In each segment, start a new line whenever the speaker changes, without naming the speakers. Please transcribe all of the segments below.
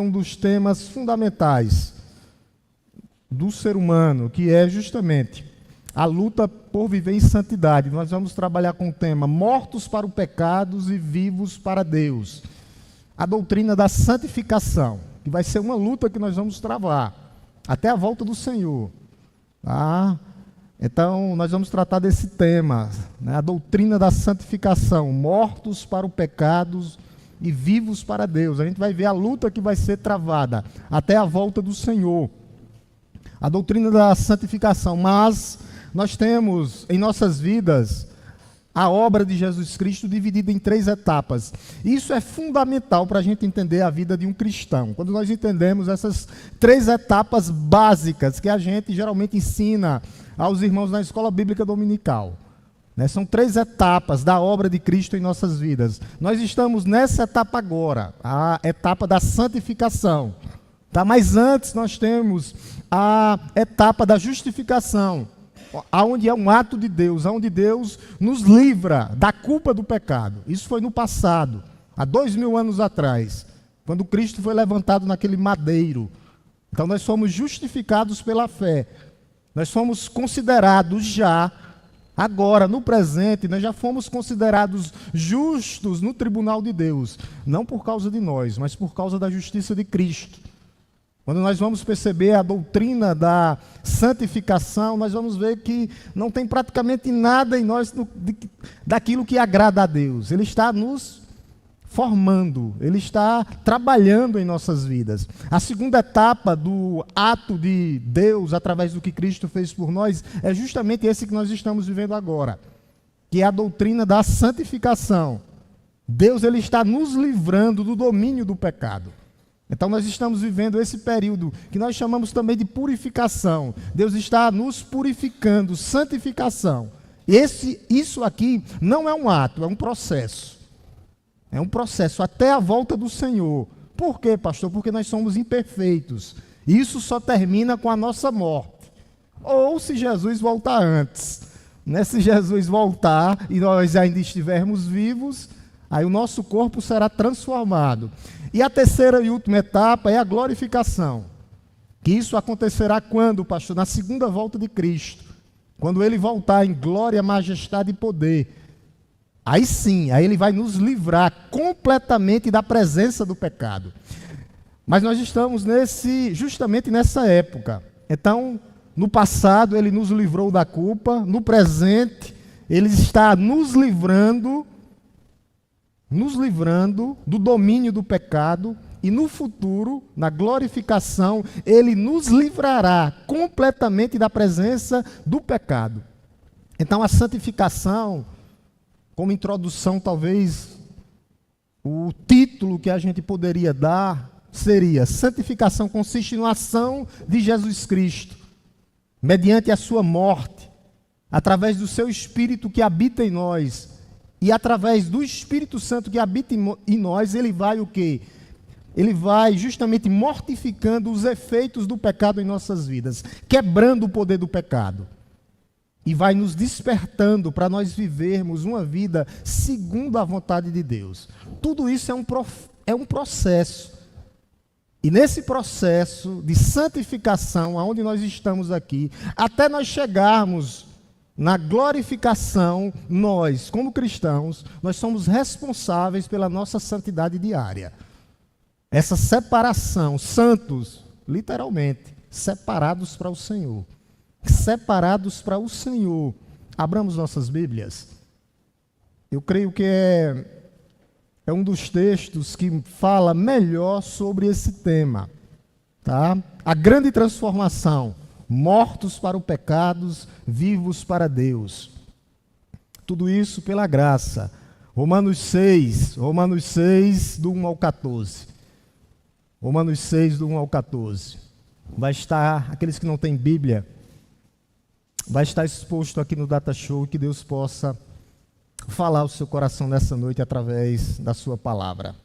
um dos temas fundamentais do ser humano, que é justamente a luta por viver em santidade. Nós vamos trabalhar com o tema mortos para os pecados e vivos para Deus. A doutrina da santificação, que vai ser uma luta que nós vamos travar até a volta do Senhor. Tá? Então, nós vamos tratar desse tema, né? A doutrina da santificação, mortos para os pecados e vivos para Deus. A gente vai ver a luta que vai ser travada até a volta do Senhor. A doutrina da santificação, mas nós temos em nossas vidas a obra de Jesus Cristo dividida em 3 etapas. Isso é fundamental para a gente entender a vida de um cristão. Quando nós entendemos essas 3 etapas básicas que a gente geralmente ensina aos irmãos na escola bíblica dominical. São 3 etapas da obra de Cristo em nossas vidas. Nós estamos nessa etapa agora, a etapa da santificação. Tá? Mas antes nós temos a etapa da justificação, onde é um ato de Deus, onde Deus nos livra da culpa do pecado. Isso foi no passado, há 2000 anos atrás, quando Cristo foi levantado naquele madeiro. Então nós somos justificados pela fé. Nós fomos considerados já, agora, no presente, nós já fomos considerados justos no tribunal de Deus. Não por causa de nós, mas por causa da justiça de Cristo. Quando nós vamos perceber a doutrina da santificação, nós vamos ver que não tem praticamente nada em nós daquilo que agrada a Deus. Ele está nos formando, Ele está trabalhando em nossas vidas. A segunda etapa do ato de Deus, através do que Cristo fez por nós, é justamente esse que nós estamos vivendo agora, que é a doutrina da santificação. Deus, Ele está nos livrando do domínio do pecado. Então nós estamos vivendo esse período que nós chamamos também de purificação. Deus está nos purificando, santificação. Isso aqui não é um ato, é um processo. É um processo até a volta do Senhor. Por quê, pastor? Porque nós somos imperfeitos. Isso só termina com a nossa morte. Ou se Jesus voltar antes. Se Jesus voltar e nós ainda estivermos vivos, aí o nosso corpo será transformado. E a terceira e última etapa é a glorificação. Que isso acontecerá quando, pastor? Na segunda volta de Cristo. Quando Ele voltar em glória, majestade e poder. Aí sim, aí Ele vai nos livrar completamente da presença do pecado. Mas nós estamos justamente nessa época. Então, no passado Ele nos livrou da culpa. No presente, Ele está nos livrando do domínio do pecado, e no futuro, na glorificação, Ele nos livrará completamente da presença do pecado. Então a santificação, como introdução, talvez o título que a gente poderia dar seria: santificação consiste na ação de Jesus Cristo, mediante a sua morte, através do seu Espírito que habita em nós. E através do Espírito Santo que habita em nós, Ele vai o quê? Ele vai justamente mortificando os efeitos do pecado em nossas vidas, quebrando o poder do pecado. E vai nos despertando para nós vivermos uma vida segundo a vontade de Deus. Tudo isso é um processo. E nesse processo de santificação, aonde nós estamos aqui, até nós chegarmos na glorificação, nós, como cristãos, nós somos responsáveis pela nossa santidade diária. Essa separação, santos, literalmente, separados para o Senhor. Separados para o Senhor. Abramos nossas Bíblias. Eu creio que é um dos textos que fala melhor sobre esse tema. Tá? A grande transformação. Mortos para os pecados, vivos para Deus. Tudo isso pela graça. Romanos 6, do 1 ao 14. Romanos 6, do 1 ao 14. Vai estar, aqueles que não têm Bíblia, vai estar exposto aqui no Data Show, que Deus possa falar ao seu coração nessa noite através da sua palavra.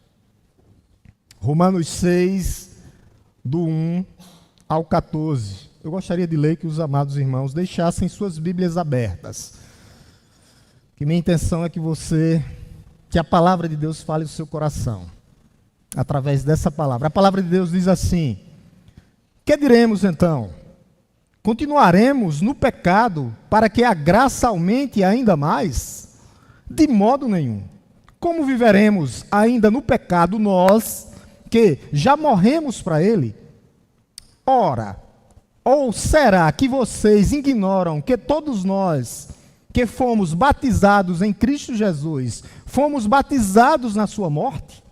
Romanos 6, do 1 ao 14. Eu gostaria de ler que os amados irmãos deixassem suas Bíblias abertas. Que minha intenção é que a palavra de Deus fale o seu coração. através dessa palavra. A palavra de Deus diz assim: que diremos então? Continuaremos no pecado para que a graça aumente ainda mais? De modo nenhum. Como viveremos ainda no pecado nós, que já morremos para ele? Ora, ou será que vocês ignoram que todos nós que fomos batizados em Cristo Jesus, fomos batizados na sua morte?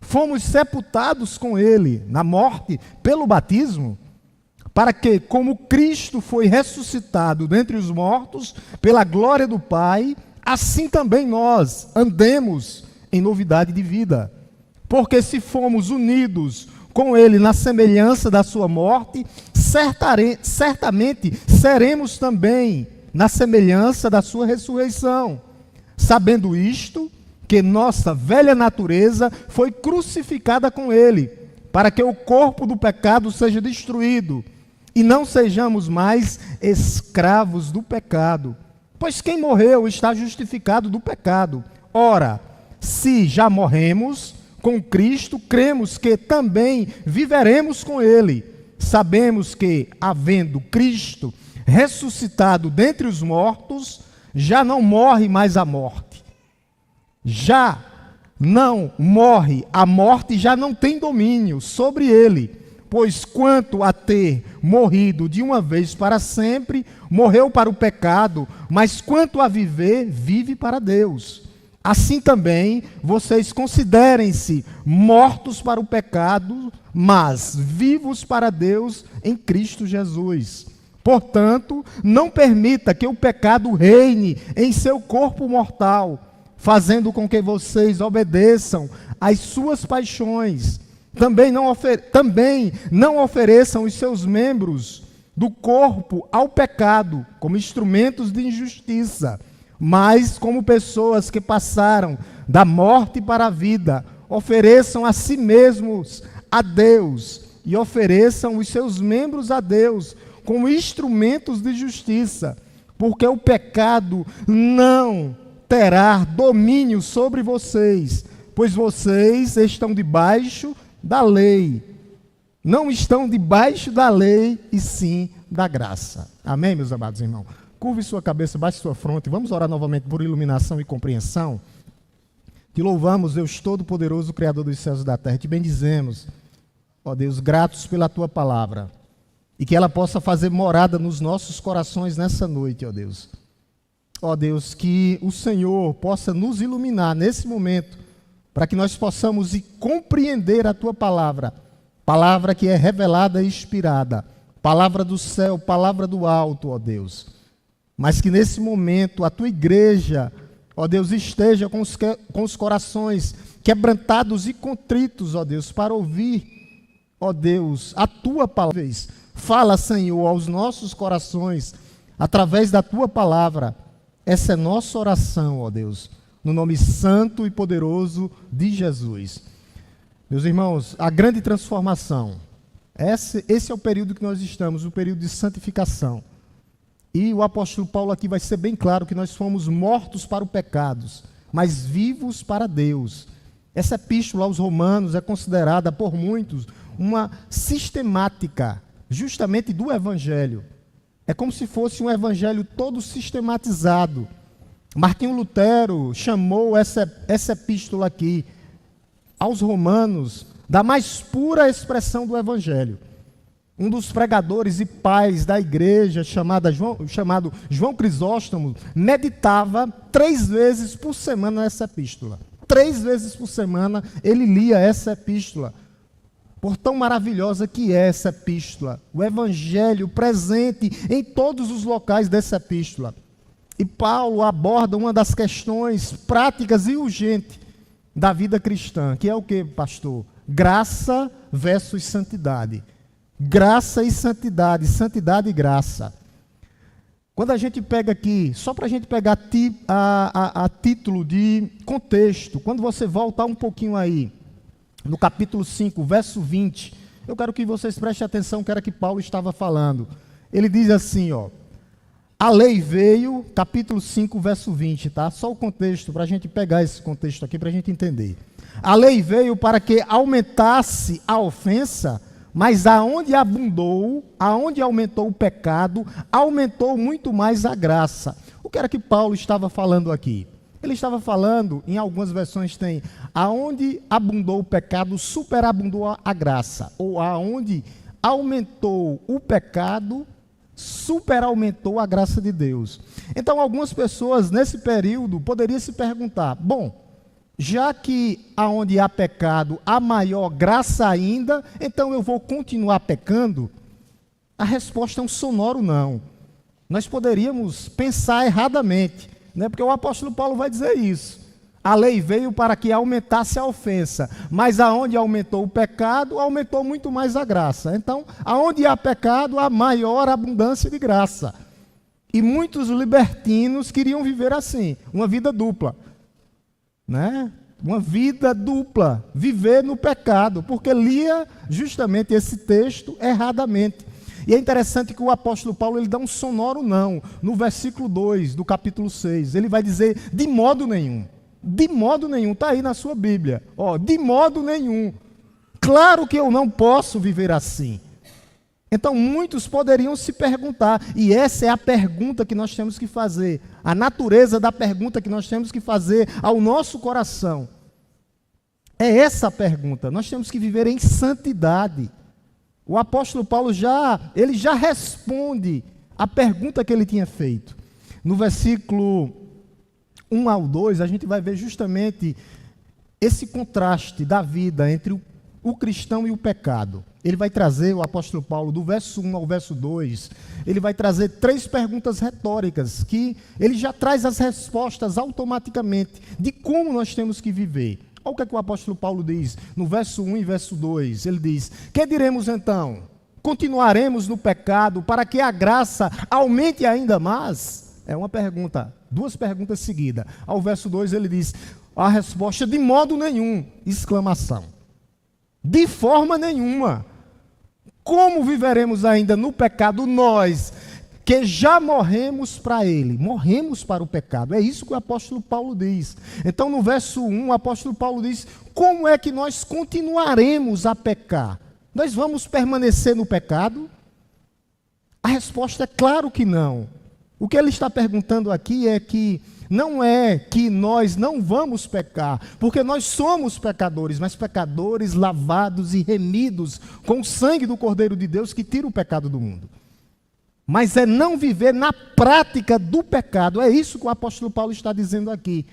Fomos sepultados com ele na morte pelo batismo? Para que, como Cristo foi ressuscitado dentre os mortos pela glória do Pai, assim também nós andemos em novidade de vida. Porque se fomos unidos com ele na semelhança da sua morte, certamente seremos também na semelhança da sua ressurreição. Sabendo isto, que nossa velha natureza foi crucificada com ele, para que o corpo do pecado seja destruído, e não sejamos mais escravos do pecado. Pois quem morreu está justificado do pecado. Ora, se já morremos com Cristo, cremos que também viveremos com ele. Sabemos que, havendo Cristo ressuscitado dentre os mortos, já não morre mais a morte. Já não morre a morte, já não tem domínio sobre ele. Pois quanto a ter morrido de uma vez para sempre, morreu para o pecado, mas quanto a viver, vive para Deus. Assim também, vocês considerem-se mortos para o pecado, mas vivos para Deus em Cristo Jesus. Portanto, não permita que o pecado reine em seu corpo mortal, fazendo com que vocês obedeçam às suas paixões. Também não ofereçam os seus membros do corpo ao pecado, como instrumentos de injustiça, mas como pessoas que passaram da morte para a vida. Ofereçam a si mesmos a Deus e ofereçam os seus membros a Deus como instrumentos de justiça, porque o pecado não terá domínio sobre vocês, pois vocês estão debaixo da lei. Não estão debaixo da lei, e sim da graça. Amém, meus amados irmãos? Curve sua cabeça, baixe sua fronte. Vamos orar novamente por iluminação e compreensão. Te louvamos, Deus Todo-Poderoso, Criador dos céus e da terra. Te bendizemos, ó Deus, gratos pela tua palavra. E que ela possa fazer morada nos nossos corações nessa noite, ó Deus. Ó Deus, que o Senhor possa nos iluminar nesse momento, para que nós possamos compreender a tua palavra, palavra que é revelada e inspirada, palavra do céu, palavra do alto, ó Deus. Mas que nesse momento a tua igreja, ó Deus, esteja com os corações quebrantados e contritos, ó Deus, para ouvir, ó Deus, a tua palavra. Fala, Senhor, aos nossos corações, através da tua palavra. Essa é nossa oração, ó Deus, no nome santo e poderoso de Jesus. Meus irmãos, a grande transformação, esse é o período que nós estamos, o período de santificação. E o apóstolo Paulo aqui vai ser bem claro que nós fomos mortos para os pecados, mas vivos para Deus. Essa epístola aos Romanos é considerada por muitos uma sistemática, justamente do Evangelho. É como se fosse um Evangelho todo sistematizado. Martinho Lutero chamou essa epístola aqui, aos Romanos, da mais pura expressão do Evangelho. Um dos pregadores e pais da igreja, chamado João Crisóstomo, meditava 3 vezes por semana essa epístola. 3 vezes por semana ele lia essa epístola. Por tão maravilhosa que é essa epístola, o Evangelho presente em todos os locais dessa epístola. E Paulo aborda uma das questões práticas e urgentes da vida cristã, que é o que, pastor? Graça versus santidade. Graça e santidade, santidade e graça. Quando a gente pega aqui, só para a gente pegar a título de contexto, quando você voltar um pouquinho aí, no capítulo 5, verso 20, eu quero que vocês prestem atenção no que era que Paulo estava falando. Ele diz assim, ó: a lei veio, capítulo 5, verso 20, tá? Só o contexto, para a gente pegar esse contexto aqui, para a gente entender. A lei veio para que aumentasse a ofensa, mas aonde abundou, aonde aumentou o pecado, aumentou muito mais a graça. O que era que Paulo estava falando aqui? Ele estava falando, em algumas versões tem, aonde abundou o pecado, superabundou a graça. Ou aonde aumentou o pecado, superaumentou a graça de Deus. Então, algumas pessoas, nesse período, poderiam se perguntar, bom, já que aonde há pecado, há maior graça ainda, então eu vou continuar pecando? A resposta é um sonoro não. Nós poderíamos pensar erradamente, né? Porque o apóstolo Paulo vai dizer isso. A lei veio para que aumentasse a ofensa, mas aonde aumentou o pecado, aumentou muito mais a graça. Então, aonde há pecado, há maior abundância de graça. E muitos libertinos queriam viver assim, uma vida dupla, né? Uma vida dupla, viver no pecado, porque lia justamente esse texto erradamente. E é interessante que o apóstolo Paulo ele dá um sonoro não, no versículo 2 do capítulo 6. Ele vai dizer, de modo nenhum. De modo nenhum, está aí na sua Bíblia. Ó, de modo nenhum. Claro que eu não posso viver assim. Então muitos poderiam se perguntar, e essa é a pergunta que nós temos que fazer, a natureza da pergunta que nós temos que fazer ao nosso coração. É essa a pergunta, nós temos que viver em santidade. O apóstolo Paulo já responde a pergunta que ele tinha feito. No versículo 1 ao 2, a gente vai ver justamente esse contraste da vida entre o cristão e o pecado. Ele vai trazer, o apóstolo Paulo, do verso 1 ao verso 2, ele vai trazer 3 perguntas retóricas, que ele já traz as respostas automaticamente de como nós temos que viver. Olha o que é que o apóstolo Paulo diz no verso 1 e verso 2. Ele diz, que diremos então? Continuaremos no pecado para que a graça aumente ainda mais? É uma pergunta, 2 perguntas seguidas. Ao verso 2 ele diz, a resposta de modo nenhum, exclamação. De forma nenhuma. Como viveremos ainda no pecado nós, que já morremos para ele, morremos para o pecado? É isso que o apóstolo Paulo diz. Então no verso 1, o apóstolo Paulo diz, como é que nós continuaremos a pecar? Nós vamos permanecer no pecado? A resposta é claro que não. O que ele está perguntando aqui é que não é que nós não vamos pecar, porque nós somos pecadores, mas pecadores lavados e remidos com o sangue do Cordeiro de Deus que tira o pecado do mundo. Mas é não viver na prática do pecado, é isso que o apóstolo Paulo está dizendo aqui.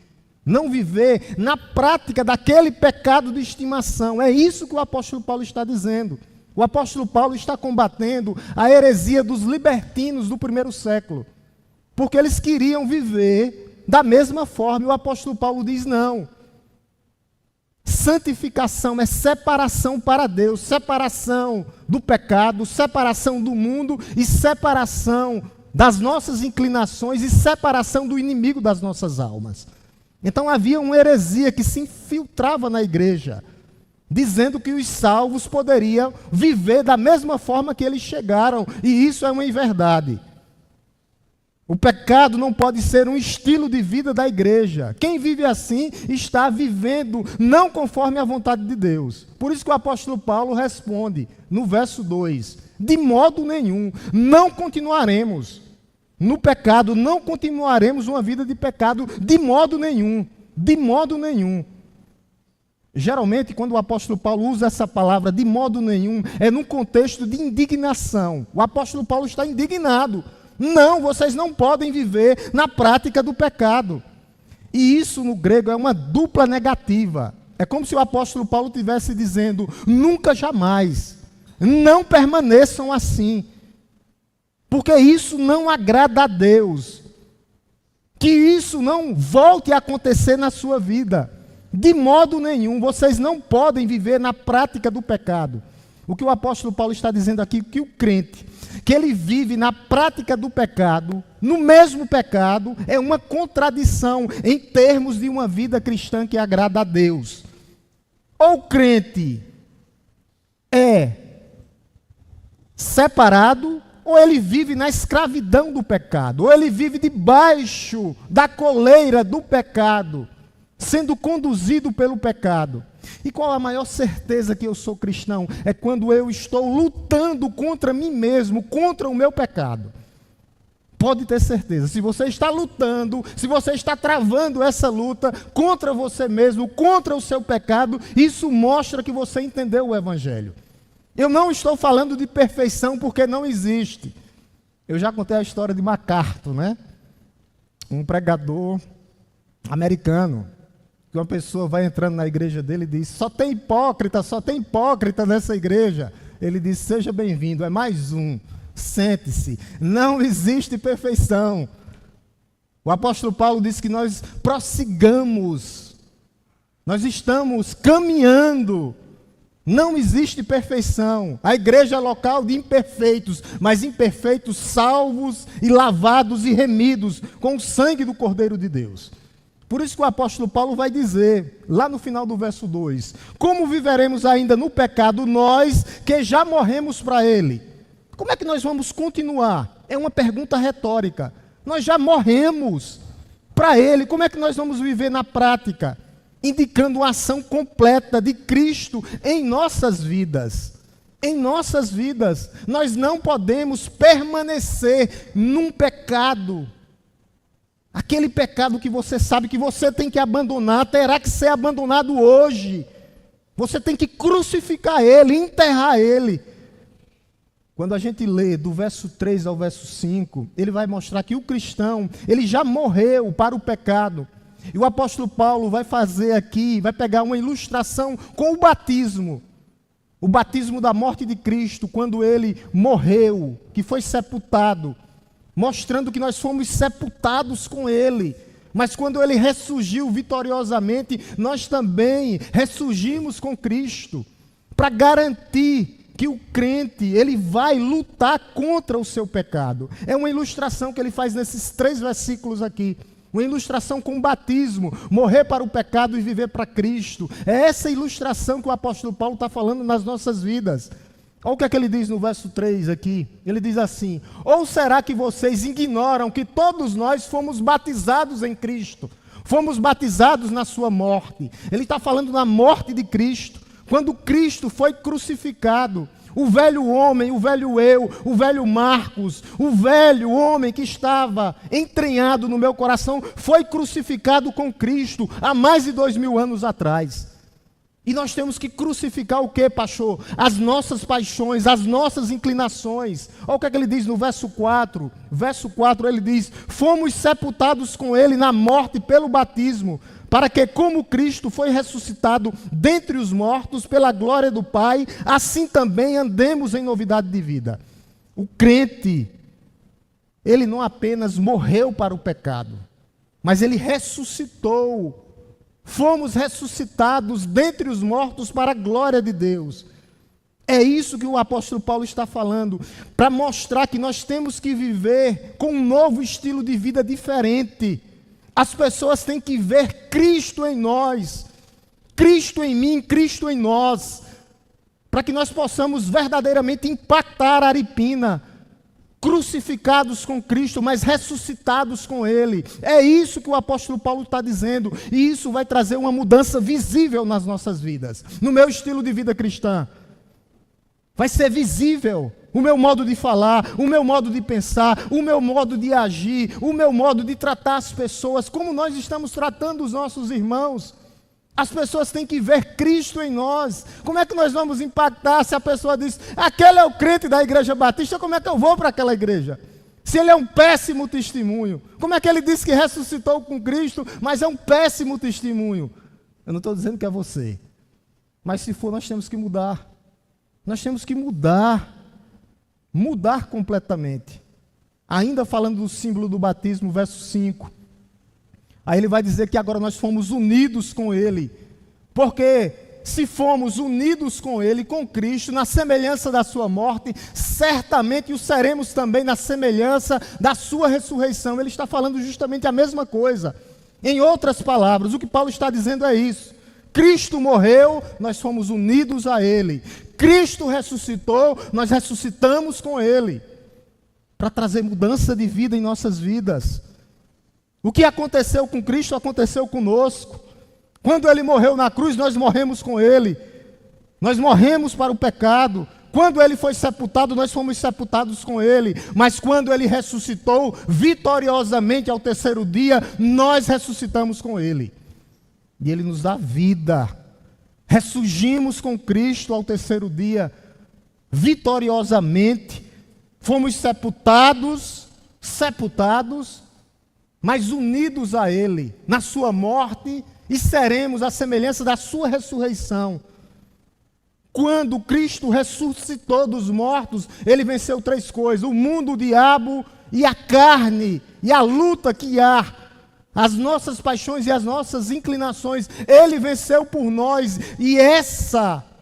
Não viver na prática daquele pecado de estimação, é isso que o apóstolo Paulo está dizendo. O apóstolo Paulo está combatendo a heresia dos libertinos do primeiro século, porque eles queriam viver da mesma forma, e o apóstolo Paulo diz não. Santificação é separação para Deus, separação do pecado, separação do mundo e separação das nossas inclinações e separação do inimigo das nossas almas. Então havia uma heresia que se infiltrava na igreja, dizendo que os salvos poderiam viver da mesma forma que eles chegaram, e isso é uma inverdade. O pecado não pode ser um estilo de vida da igreja. Quem vive assim está vivendo não conforme a vontade de Deus. Por isso que o apóstolo Paulo responde no verso 2, de modo nenhum, não continuaremos no pecado, não continuaremos uma vida de pecado de modo nenhum, de modo nenhum. Geralmente, quando o apóstolo Paulo usa essa palavra de modo nenhum, é num contexto de indignação. O apóstolo Paulo está indignado. Não, vocês não podem viver na prática do pecado. E isso no grego é uma dupla negativa. É como se o apóstolo Paulo estivesse dizendo, nunca jamais, não permaneçam assim, porque isso não agrada a Deus. Que isso não volte a acontecer na sua vida. De modo nenhum, vocês não podem viver na prática do pecado. O que o apóstolo Paulo está dizendo aqui, que o crente, que ele vive na prática do pecado, no mesmo pecado, é uma contradição em termos de uma vida cristã que agrada a Deus. Ou o crente é separado, ou ele vive na escravidão do pecado, ou ele vive debaixo da coleira do pecado, sendo conduzido pelo pecado. E qual a maior certeza que eu sou cristão? É quando eu estou lutando contra mim mesmo, contra o meu pecado. Pode ter certeza, se você está lutando, se você está travando essa luta contra você mesmo, contra o seu pecado, isso mostra que você entendeu o Evangelho. Eu não estou falando de perfeição porque não existe. Eu já contei a história de MacArthur, né? Um pregador americano, que uma pessoa vai entrando na igreja dele e diz: só tem hipócrita nessa igreja. Ele diz: seja bem-vindo, é mais um. Sente-se, não existe perfeição. O apóstolo Paulo diz que nós prossigamos, nós estamos caminhando, não existe perfeição. A igreja é local de imperfeitos, mas imperfeitos salvos e lavados e remidos com o sangue do Cordeiro de Deus. Por isso que o apóstolo Paulo vai dizer, lá no final do verso 2, como viveremos ainda no pecado nós que já morremos para ele? Como é que nós vamos continuar? É uma pergunta retórica. Nós já morremos para ele, como é que nós vamos viver na prática? Indicando uma ação completa de Cristo em nossas vidas. Em nossas vidas. Nós não podemos permanecer num pecado. Aquele pecado que você sabe que você tem que abandonar, terá que ser abandonado hoje. Você tem que crucificar ele, enterrar ele. Quando a gente lê do verso 3 ao verso 5, ele vai mostrar que o cristão, ele já morreu para o pecado. E o apóstolo Paulo vai fazer aqui, vai pegar uma ilustração com o batismo. O batismo da morte de Cristo, quando ele morreu, que foi sepultado, mostrando que nós fomos sepultados com ele. Mas quando ele ressurgiu vitoriosamente, nós também ressurgimos com Cristo, para garantir que o crente, ele vai lutar contra o seu pecado. É uma ilustração que ele faz nesses 3 versículos aqui. Uma ilustração com o batismo, morrer para o pecado e viver para Cristo. É essa ilustração que o apóstolo Paulo está falando nas nossas vidas. Olha o que é que ele diz no verso 3 aqui. Ele diz assim: ou será que vocês ignoram que todos nós fomos batizados em Cristo? Fomos batizados na sua morte. Ele está falando na morte de Cristo. Quando Cristo foi crucificado, o velho homem, o velho eu, o velho Marcos, o velho homem que estava entranhado no meu coração, foi crucificado com Cristo há mais de 2000 anos atrás. E nós temos que crucificar o que, pastor? As nossas paixões, as nossas inclinações. Olha o que é que ele diz no verso 4. Verso 4 ele diz: fomos sepultados com ele na morte pelo batismo, para que, como Cristo foi ressuscitado dentre os mortos pela glória do Pai, assim também andemos em novidade de vida. O crente, ele não apenas morreu para o pecado, mas ele ressuscitou. Fomos ressuscitados dentre os mortos para a glória de Deus. É isso que o apóstolo Paulo está falando, para mostrar que nós temos que viver com um novo estilo de vida diferente. As pessoas têm que ver Cristo em nós, Cristo em mim, Cristo em nós, para que nós possamos verdadeiramente impactar Aripina, crucificados com Cristo, mas ressuscitados com Ele. É isso que o apóstolo Paulo está dizendo, e isso vai trazer uma mudança visível nas nossas vidas, no meu estilo de vida cristã. Vai ser visível o meu modo de falar, o meu modo de pensar, o meu modo de agir, o meu modo de tratar as pessoas, como nós estamos tratando os nossos irmãos. As pessoas têm que ver Cristo em nós. Como é que nós vamos impactar se a pessoa diz: aquele é o crente da igreja batista, como é que eu vou para aquela igreja? Se ele é um péssimo testemunho. Como é que ele diz que ressuscitou com Cristo, mas é um péssimo testemunho? Eu não estou dizendo que é você, mas se for, nós temos que mudar. Nós temos que mudar completamente. Ainda falando do símbolo do batismo, verso 5. Aí ele vai dizer que agora nós fomos unidos com Ele. Porque se fomos unidos com Ele, com Cristo, na semelhança da sua morte, certamente o seremos também na semelhança da sua ressurreição. Ele está falando justamente a mesma coisa. Em outras palavras, o que Paulo está dizendo é isso. Cristo morreu, nós fomos unidos a Ele. Cristo ressuscitou, nós ressuscitamos com Ele. para trazer mudança de vida em nossas vidas. O que aconteceu com Cristo aconteceu conosco. Quando Ele morreu na cruz, nós morremos com Ele. Nós morremos para o pecado. Quando Ele foi sepultado, nós fomos sepultados com Ele. Mas quando Ele ressuscitou vitoriosamente ao terceiro dia, nós ressuscitamos com Ele. E Ele nos dá vida. Ressurgimos com Cristo ao terceiro dia, vitoriosamente. Fomos sepultados, mas unidos a Ele, na sua morte, e seremos a semelhança da sua ressurreição. Quando Cristo ressuscitou dos mortos, Ele venceu 3 coisas: o mundo, o diabo e a carne, e a luta que há, as nossas paixões e as nossas inclinações. Ele venceu por nós, e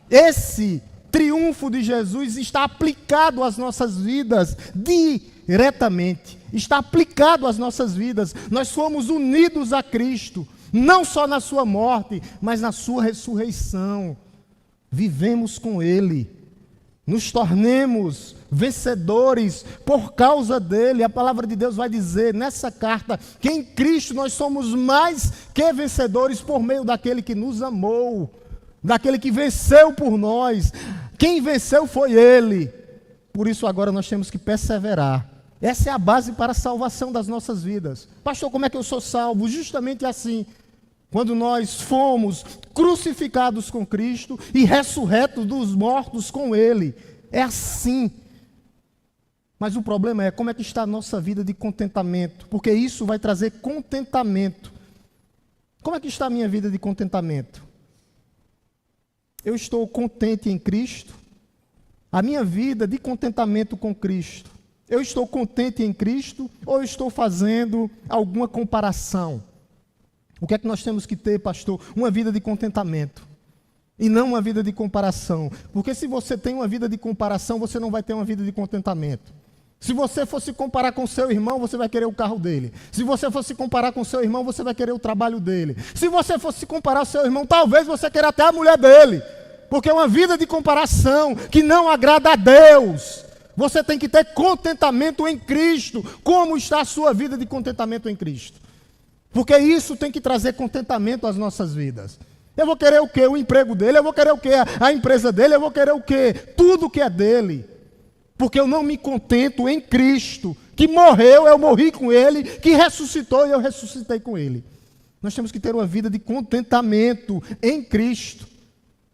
esse triunfo de Jesus está aplicado às nossas vidas diretamente. Está aplicado às nossas vidas. Nós fomos unidos a Cristo, não só na sua morte, mas na sua ressurreição. Vivemos com Ele, nos tornemos vencedores por causa dEle. A palavra de Deus vai dizer nessa carta que em Cristo nós somos mais que vencedores por meio daquele que nos amou, daquele que venceu por nós. Quem venceu foi Ele. Por isso agora nós temos que perseverar. Essa é a base para a salvação das nossas vidas. Pastor, como é que eu sou salvo? Justamente assim. Quando nós fomos crucificados com Cristo e ressurretos dos mortos com Ele. É assim. Mas o problema é como é que está a nossa vida de contentamento. Porque isso vai trazer contentamento. Como é que está a minha vida de contentamento? Eu estou contente em Cristo? A minha vida de contentamento com Cristo. Eu estou contente em Cristo ou eu estou fazendo alguma comparação? O que é que nós temos que ter, pastor? Uma vida de contentamento e não uma vida de comparação. Porque se você tem uma vida de comparação, você não vai ter uma vida de contentamento. Se você fosse comparar com seu irmão, você vai querer o carro dele. Se você fosse comparar com seu irmão, você vai querer o trabalho dele. Se você fosse comparar com seu irmão, talvez você queira até a mulher dele. Porque é uma vida de comparação que não agrada a Deus. Você tem que ter contentamento em Cristo. Como está a sua vida de contentamento em Cristo? Porque isso tem que trazer contentamento às nossas vidas. Eu vou querer o quê? O emprego dele. Eu vou querer o quê? A empresa dele. Eu vou querer o quê? Tudo que é dele. Porque eu não me contento em Cristo, que morreu, eu morri com Ele, que ressuscitou e eu ressuscitei com Ele. Nós temos que ter uma vida de contentamento em Cristo.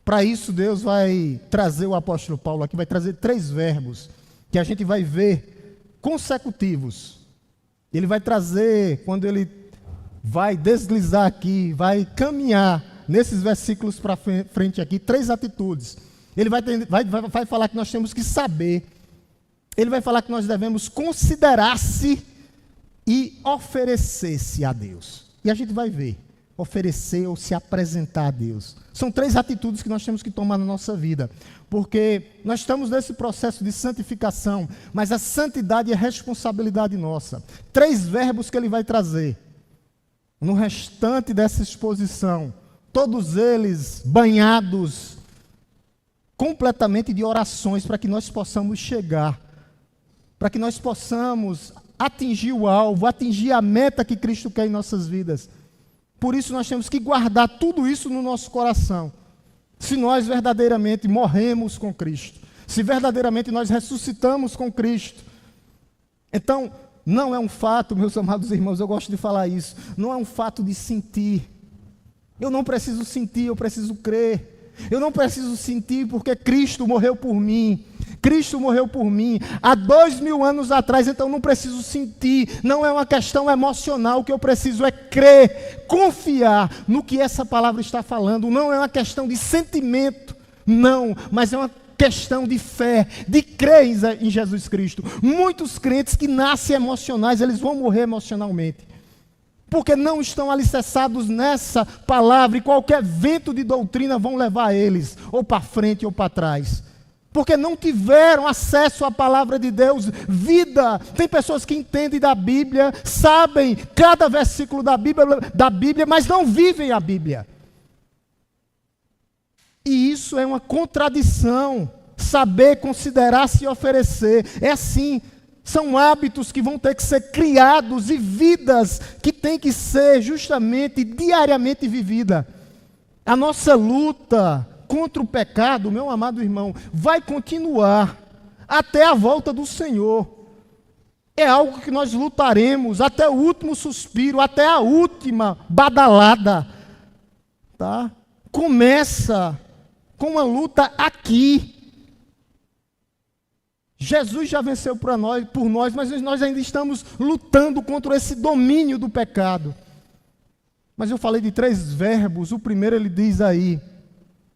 Para isso Deus vai trazer, o apóstolo Paulo aqui vai trazer 3 verbos, que a gente vai ver consecutivos. Ele vai trazer, quando ele vai deslizar aqui, vai caminhar nesses versículos para frente aqui, 3 atitudes. Ele vai falar que nós temos que saber. Ele vai falar que nós devemos considerar-se e oferecer-se a Deus. E a gente vai ver, oferecer ou se apresentar a Deus. São 3 atitudes que nós temos que tomar na nossa vida. Porque nós estamos nesse processo de santificação, mas a santidade é responsabilidade nossa. 3 verbos que ele vai trazer. No restante dessa exposição, todos eles banhados completamente de orações para que nós possamos chegar, para que nós possamos atingir o alvo, atingir a meta que Cristo quer em nossas vidas. Por isso nós temos que guardar tudo isso no nosso coração. Se nós verdadeiramente morremos com Cristo, se verdadeiramente nós ressuscitamos com Cristo. Então, não é um fato, meus amados irmãos, eu gosto de falar isso, não é um fato de sentir. Eu não preciso sentir, eu preciso crer. Eu não preciso sentir porque Cristo morreu por mim. Cristo morreu por mim há 2000 anos atrás, então eu não preciso sentir. Não é uma questão emocional, o que eu preciso é crer, confiar no que essa palavra está falando. Não é uma questão de sentimento, não, mas é uma questão de fé, de crer em Jesus Cristo. Muitos crentes que nascem emocionais, eles vão morrer emocionalmente. Porque não estão alicerçados nessa palavra e qualquer vento de doutrina vão levar eles ou para frente ou para trás. Porque não tiveram acesso à palavra de Deus, vida. Tem pessoas que entendem da Bíblia, sabem cada versículo da Bíblia, mas não vivem a Bíblia. E isso é uma contradição. Saber, considerar, se oferecer. É assim. São hábitos que vão ter que ser criados e vidas que têm que ser justamente diariamente vivida. A nossa luta contra o pecado, meu amado irmão, vai continuar até a volta do Senhor. É algo que nós lutaremos até o último suspiro, até a última badalada. Tá? Começa com uma luta aqui. Jesus já venceu por nós, mas nós ainda estamos lutando contra esse domínio do pecado. Mas eu falei de 3 verbos. O primeiro ele diz aí,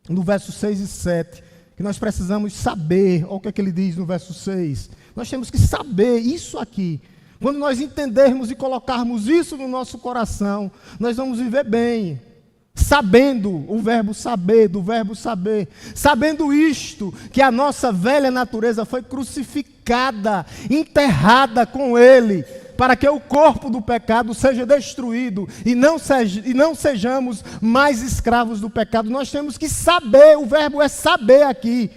no verso 6 e 7, que nós precisamos saber. Olha o que é que ele diz no verso 6. Nós temos que saber isso aqui. Quando nós entendermos e colocarmos isso no nosso coração, nós vamos viver bem. Sabendo, o verbo saber, do verbo saber. Sabendo isto, que a nossa velha natureza foi crucificada, enterrada com Ele, para que o corpo do pecado seja destruído e não sejamos mais escravos do pecado. Nós temos que saber, o verbo é saber aqui,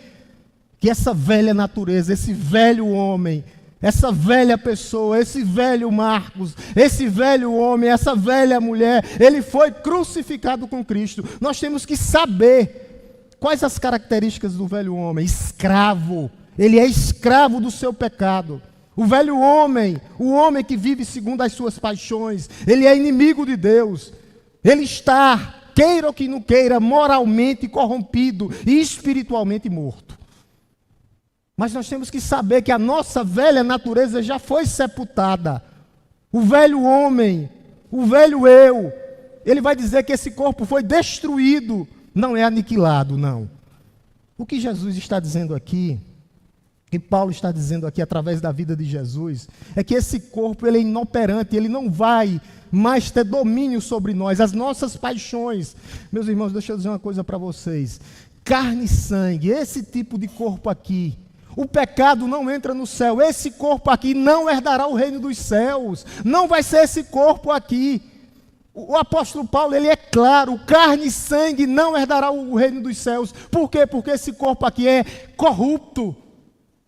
que essa velha natureza, esse velho homem, essa velha pessoa, esse velho Marcos, esse velho homem, essa velha mulher, ele foi crucificado com Cristo. Nós temos que saber quais as características do velho homem. Escravo, ele é escravo do seu pecado. O velho homem, o homem que vive segundo as suas paixões, ele é inimigo de Deus. Ele está, queira ou que não queira, moralmente corrompido e espiritualmente morto. Mas nós temos que saber que a nossa velha natureza já foi sepultada. O velho homem, o velho eu, ele vai dizer que esse corpo foi destruído, não é aniquilado, não. O que Jesus está dizendo aqui, que Paulo está dizendo aqui através da vida de Jesus, é que esse corpo ele é inoperante, ele não vai mais ter domínio sobre nós, as nossas paixões. Meus irmãos, deixa eu dizer uma coisa para vocês. Carne e sangue, esse tipo de corpo aqui, o pecado não entra no céu. Esse corpo aqui não herdará o reino dos céus. Não vai ser esse corpo aqui. O apóstolo Paulo, ele é claro, carne e sangue não herdará o reino dos céus. Por quê? Porque esse corpo aqui é corrupto.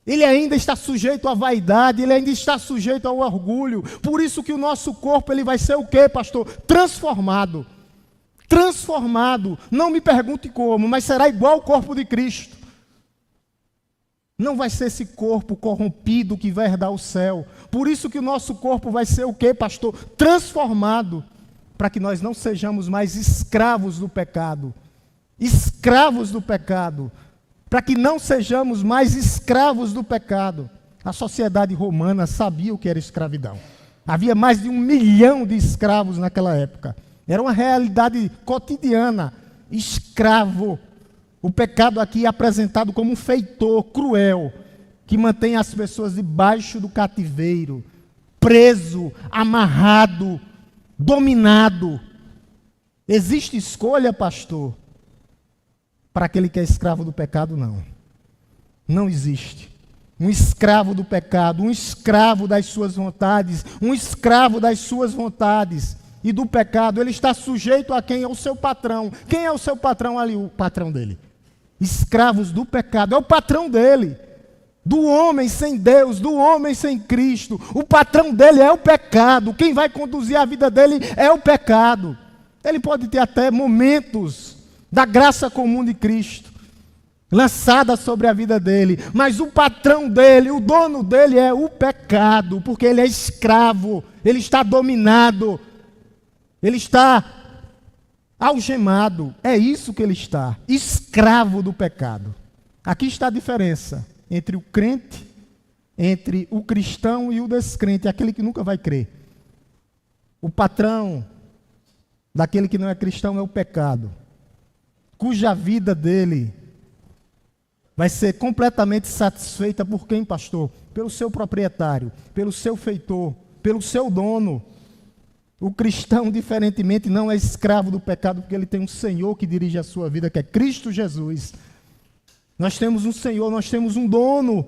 Ele ainda está sujeito à vaidade, ele ainda está sujeito ao orgulho. Por isso que o nosso corpo, ele vai ser o quê, pastor? Transformado. Transformado. Não me pergunte como, mas será igual ao corpo de Cristo. Não vai ser esse corpo corrompido que vai herdar o céu. Por isso que o nosso corpo vai ser o quê, pastor? Transformado, para que nós não sejamos mais escravos do pecado. Escravos do pecado. Para que não sejamos mais escravos do pecado. A sociedade romana sabia o que era escravidão. Havia mais de 1 milhão de escravos naquela época. Era uma realidade cotidiana. Escravo. O pecado aqui é apresentado como um feitor cruel, que mantém as pessoas debaixo do cativeiro, preso, amarrado, dominado. Existe escolha, pastor, para aquele que é escravo do pecado? Não. Não existe. Um escravo do pecado, um escravo das suas vontades, um escravo das suas vontades e do pecado, ele está sujeito a quem? Ao seu patrão. Quem é o seu patrão ali? O patrão dele. Escravos do pecado, é o patrão dele, do homem sem Deus, do homem sem Cristo. O patrão dele é o pecado, quem vai conduzir a vida dele é o pecado. Ele pode ter até momentos da graça comum de Cristo lançada sobre a vida dele, mas o patrão dele, o dono dele é o pecado, porque ele é escravo, ele está dominado, ele está algemado. É isso que ele está, escravo do pecado. Aqui está a diferença entre o crente, entre o cristão e o descrente, aquele que nunca vai crer. O patrão daquele que não é cristão é o pecado, cuja vida dele vai ser completamente satisfeita por quem, pastor? Pelo seu proprietário, pelo seu feitor, pelo seu dono. O cristão, diferentemente, não é escravo do pecado, porque ele tem um Senhor que dirige a sua vida, que é Cristo Jesus. Nós temos um Senhor, nós temos um dono,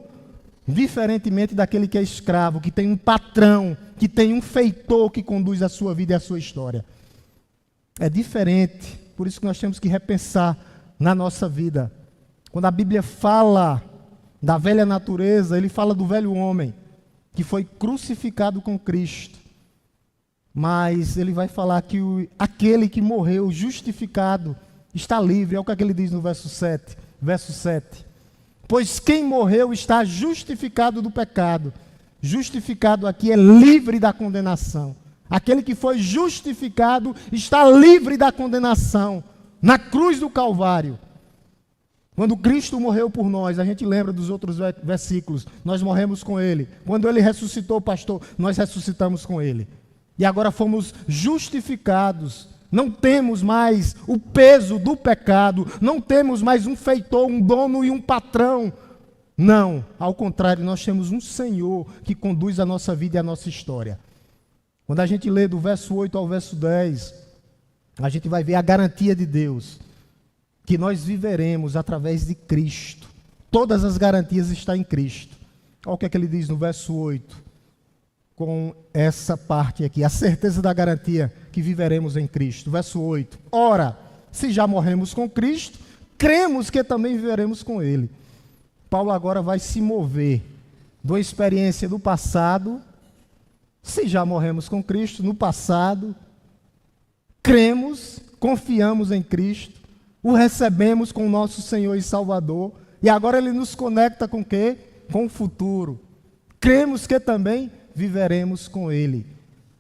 diferentemente daquele que é escravo, que tem um patrão, que tem um feitor que conduz a sua vida e a sua história. É diferente, por isso que nós temos que repensar na nossa vida. Quando a Bíblia fala da velha natureza, ele fala do velho homem. que foi crucificado com Cristo. Mas ele vai falar que aquele que morreu justificado está livre. É o que ele diz no verso 7. Verso 7. Pois quem morreu está justificado do pecado. Justificado aqui é livre da condenação. Aquele que foi justificado está livre da condenação. Na cruz do Calvário. Quando Cristo morreu por nós, a gente lembra dos outros versículos. Nós morremos com Ele. Quando Ele ressuscitou, pastor, nós ressuscitamos com Ele. E agora fomos justificados. Não temos mais o peso do pecado. Não temos mais um feitor, um dono e um patrão. Não, ao contrário, nós temos um Senhor que conduz a nossa vida e a nossa história. Quando a gente lê do verso 8 ao verso 10, a gente vai ver a garantia de Deus, que nós viveremos através de Cristo. Todas as garantias estão em Cristo. Olha o que é que ele diz no verso 8. Com essa parte aqui, a certeza da garantia que viveremos em Cristo. Verso 8. Ora, se já morremos com Cristo, cremos que também viveremos com Ele. Paulo agora vai se mover da experiência do passado. Se já morremos com Cristo, no passado, cremos, confiamos em Cristo, o recebemos como nosso Senhor e Salvador, e agora Ele nos conecta com o quê? Com o futuro. Cremos que também viveremos com Ele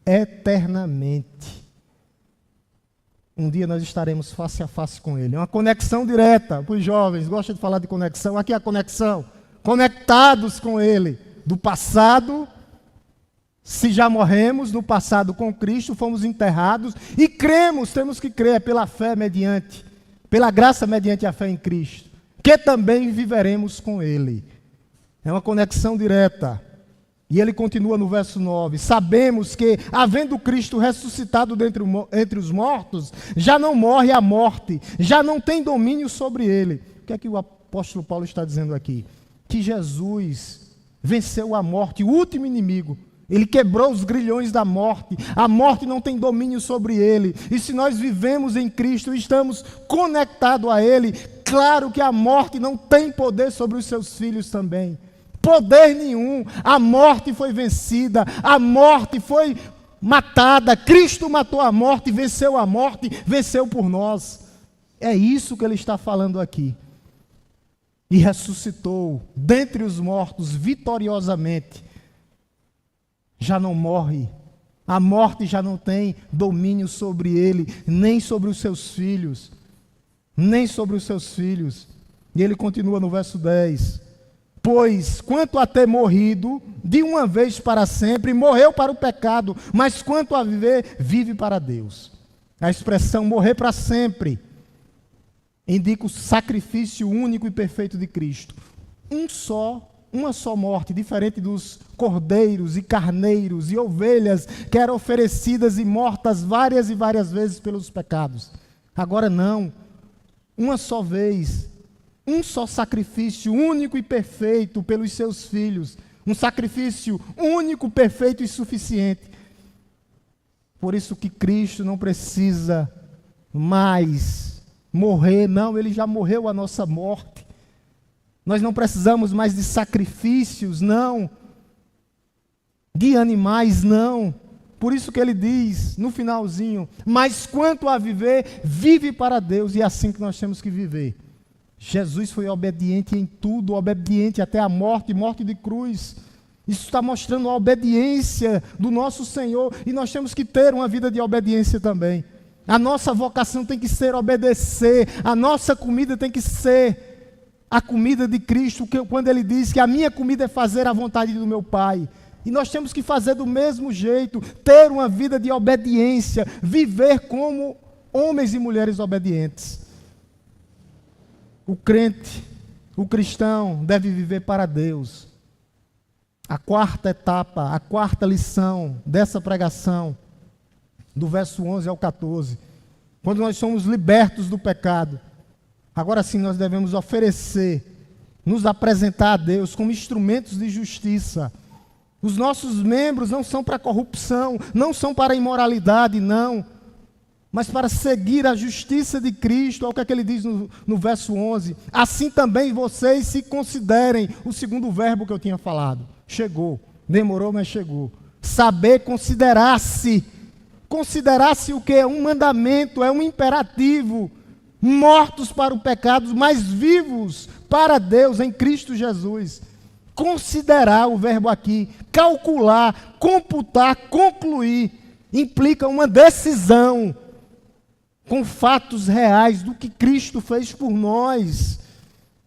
eternamente. Um dia nós estaremos face a face com Ele. É uma conexão direta para os jovens. Gosta de falar de conexão? Aqui é a conexão. Conectados com Ele. Do passado, se já morremos, no passado com Cristo, fomos enterrados. E cremos, temos que crer pela fé mediante, pela graça mediante a fé em Cristo. Que também viveremos com Ele. É uma conexão direta. E ele continua no verso 9. Sabemos que, havendo Cristo ressuscitado entre os mortos, já não morre a morte, já não tem domínio sobre ele. O que é que o apóstolo Paulo está dizendo aqui? Que Jesus venceu a morte, o último inimigo. Ele quebrou os grilhões da morte. A morte não tem domínio sobre ele. E se nós vivemos em Cristo e estamos conectados a Ele, claro que a morte não tem poder sobre os seus filhos também. Poder nenhum. A morte foi vencida. A morte foi matada. Cristo matou a morte, venceu a morte, venceu por nós. É isso que ele está falando aqui. E ressuscitou dentre os mortos vitoriosamente. Já não morre. A morte já não tem domínio sobre ele, nem sobre os seus filhos. Nem sobre os seus filhos. E ele continua no verso 10. Pois, quanto a ter morrido, de uma vez para sempre, morreu para o pecado, mas quanto a viver, vive para Deus. A expressão morrer para sempre indica o sacrifício único e perfeito de Cristo. Uma só morte, diferente dos cordeiros e carneiros e ovelhas que eram oferecidas e mortas várias e várias vezes pelos pecados. Agora não, uma só vez, um só sacrifício único e perfeito pelos seus filhos. Um sacrifício único, perfeito e suficiente. Por isso que Cristo não precisa mais morrer, não, Ele já morreu a nossa morte. Nós não precisamos mais de sacrifícios, não. De animais, não. Por isso que ele diz, no finalzinho, mas quanto a viver, vive para Deus, e é assim que nós temos que viver. Jesus foi obediente em tudo, obediente até a morte, morte de cruz. Isso está mostrando a obediência do nosso Senhor, e nós temos que ter uma vida de obediência também. A nossa vocação tem que ser obedecer, a nossa comida tem que ser a comida de Cristo, quando Ele diz que a minha comida é fazer a vontade do meu Pai. E nós temos que fazer do mesmo jeito, ter uma vida de obediência, viver como homens e mulheres obedientes. O crente, o cristão, deve viver para Deus. A quarta etapa, a quarta lição dessa pregação, do verso 11 ao 14, quando nós somos libertos do pecado, agora sim nós devemos oferecer, nos apresentar a Deus como instrumentos de justiça. Os nossos membros não são para corrupção, não são para imoralidade, não, mas para seguir a justiça de Cristo. Olha o que é que ele diz no verso 11. Assim também vocês se considerem, o segundo verbo que eu tinha falado. Chegou. Demorou, mas chegou. Saber considerar-se. Considerar-se o que? É um mandamento, é um imperativo. Mortos para o pecado, mas vivos para Deus em Cristo Jesus. Considerar, o verbo aqui, calcular, computar, concluir, implica uma decisão com fatos reais do que Cristo fez por nós.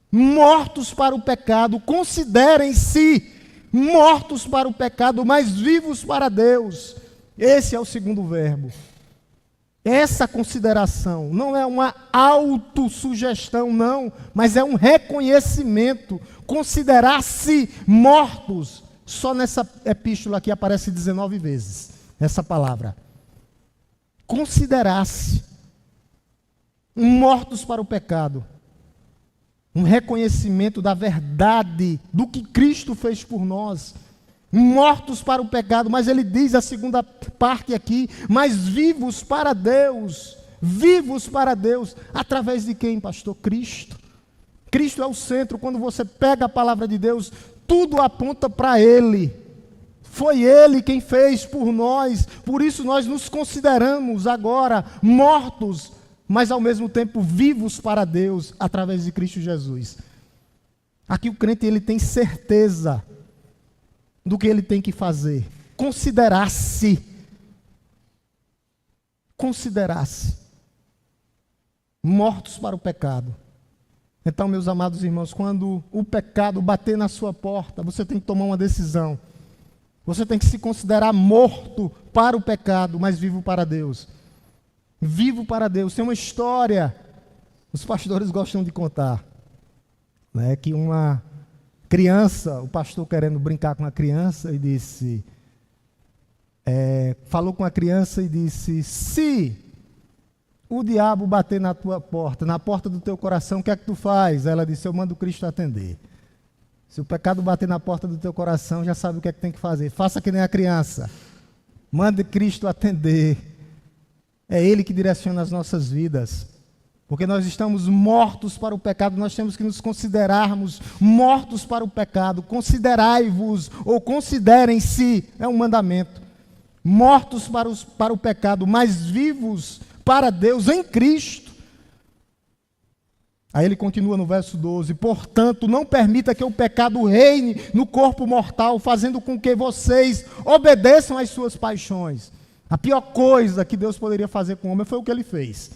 Mortos para o pecado, considerem-se mortos para o pecado, mas vivos para Deus. Esse é o segundo verbo. Essa consideração não é uma autossugestão, não, mas é um reconhecimento. Considerar-se mortos. Só nessa epístola aqui aparece 19 vezes essa palavra. Considerar-se mortos para o pecado. Um reconhecimento da verdade do que Cristo fez por nós. Mortos para o pecado, mas ele diz a segunda parte aqui, mas vivos para Deus. Vivos para Deus. Através de quem, pastor? Cristo. Cristo é o centro. Quando você pega a palavra de Deus, tudo aponta para Ele. Foi Ele quem fez por nós. Por isso nós nos consideramos agora mortos, mas ao mesmo tempo vivos para Deus, através de Cristo Jesus. Aqui o crente ele tem certeza do que ele tem que fazer. Considerar-se. Considerar-se. Mortos para o pecado. Então, meus amados irmãos, quando o pecado bater na sua porta, você tem que tomar uma decisão. Você tem que se considerar morto para o pecado, mas vivo para Deus. Vivo para Deus. Tem uma história, os pastores gostam de contar, né, que uma criança, o pastor querendo brincar com a criança, e disse, falou com a criança e disse, se o diabo bater na tua porta, na porta do teu coração, o que é que tu faz? Ela disse, eu mando Cristo atender. Se o pecado bater na porta do teu coração, já sabe o que é que tem que fazer. Faça que nem a criança. Mande Cristo atender. É Ele que direciona as nossas vidas. Porque nós estamos mortos para o pecado, nós temos que nos considerarmos mortos para o pecado. Considerai-vos, ou considerem-se, é um mandamento. Mortos para o pecado, mas vivos para Deus em Cristo. Aí ele continua no verso 12, portanto, não permita que o pecado reine no corpo mortal, fazendo com que vocês obedeçam às suas paixões. A pior coisa que Deus poderia fazer com o homem foi o que ele fez.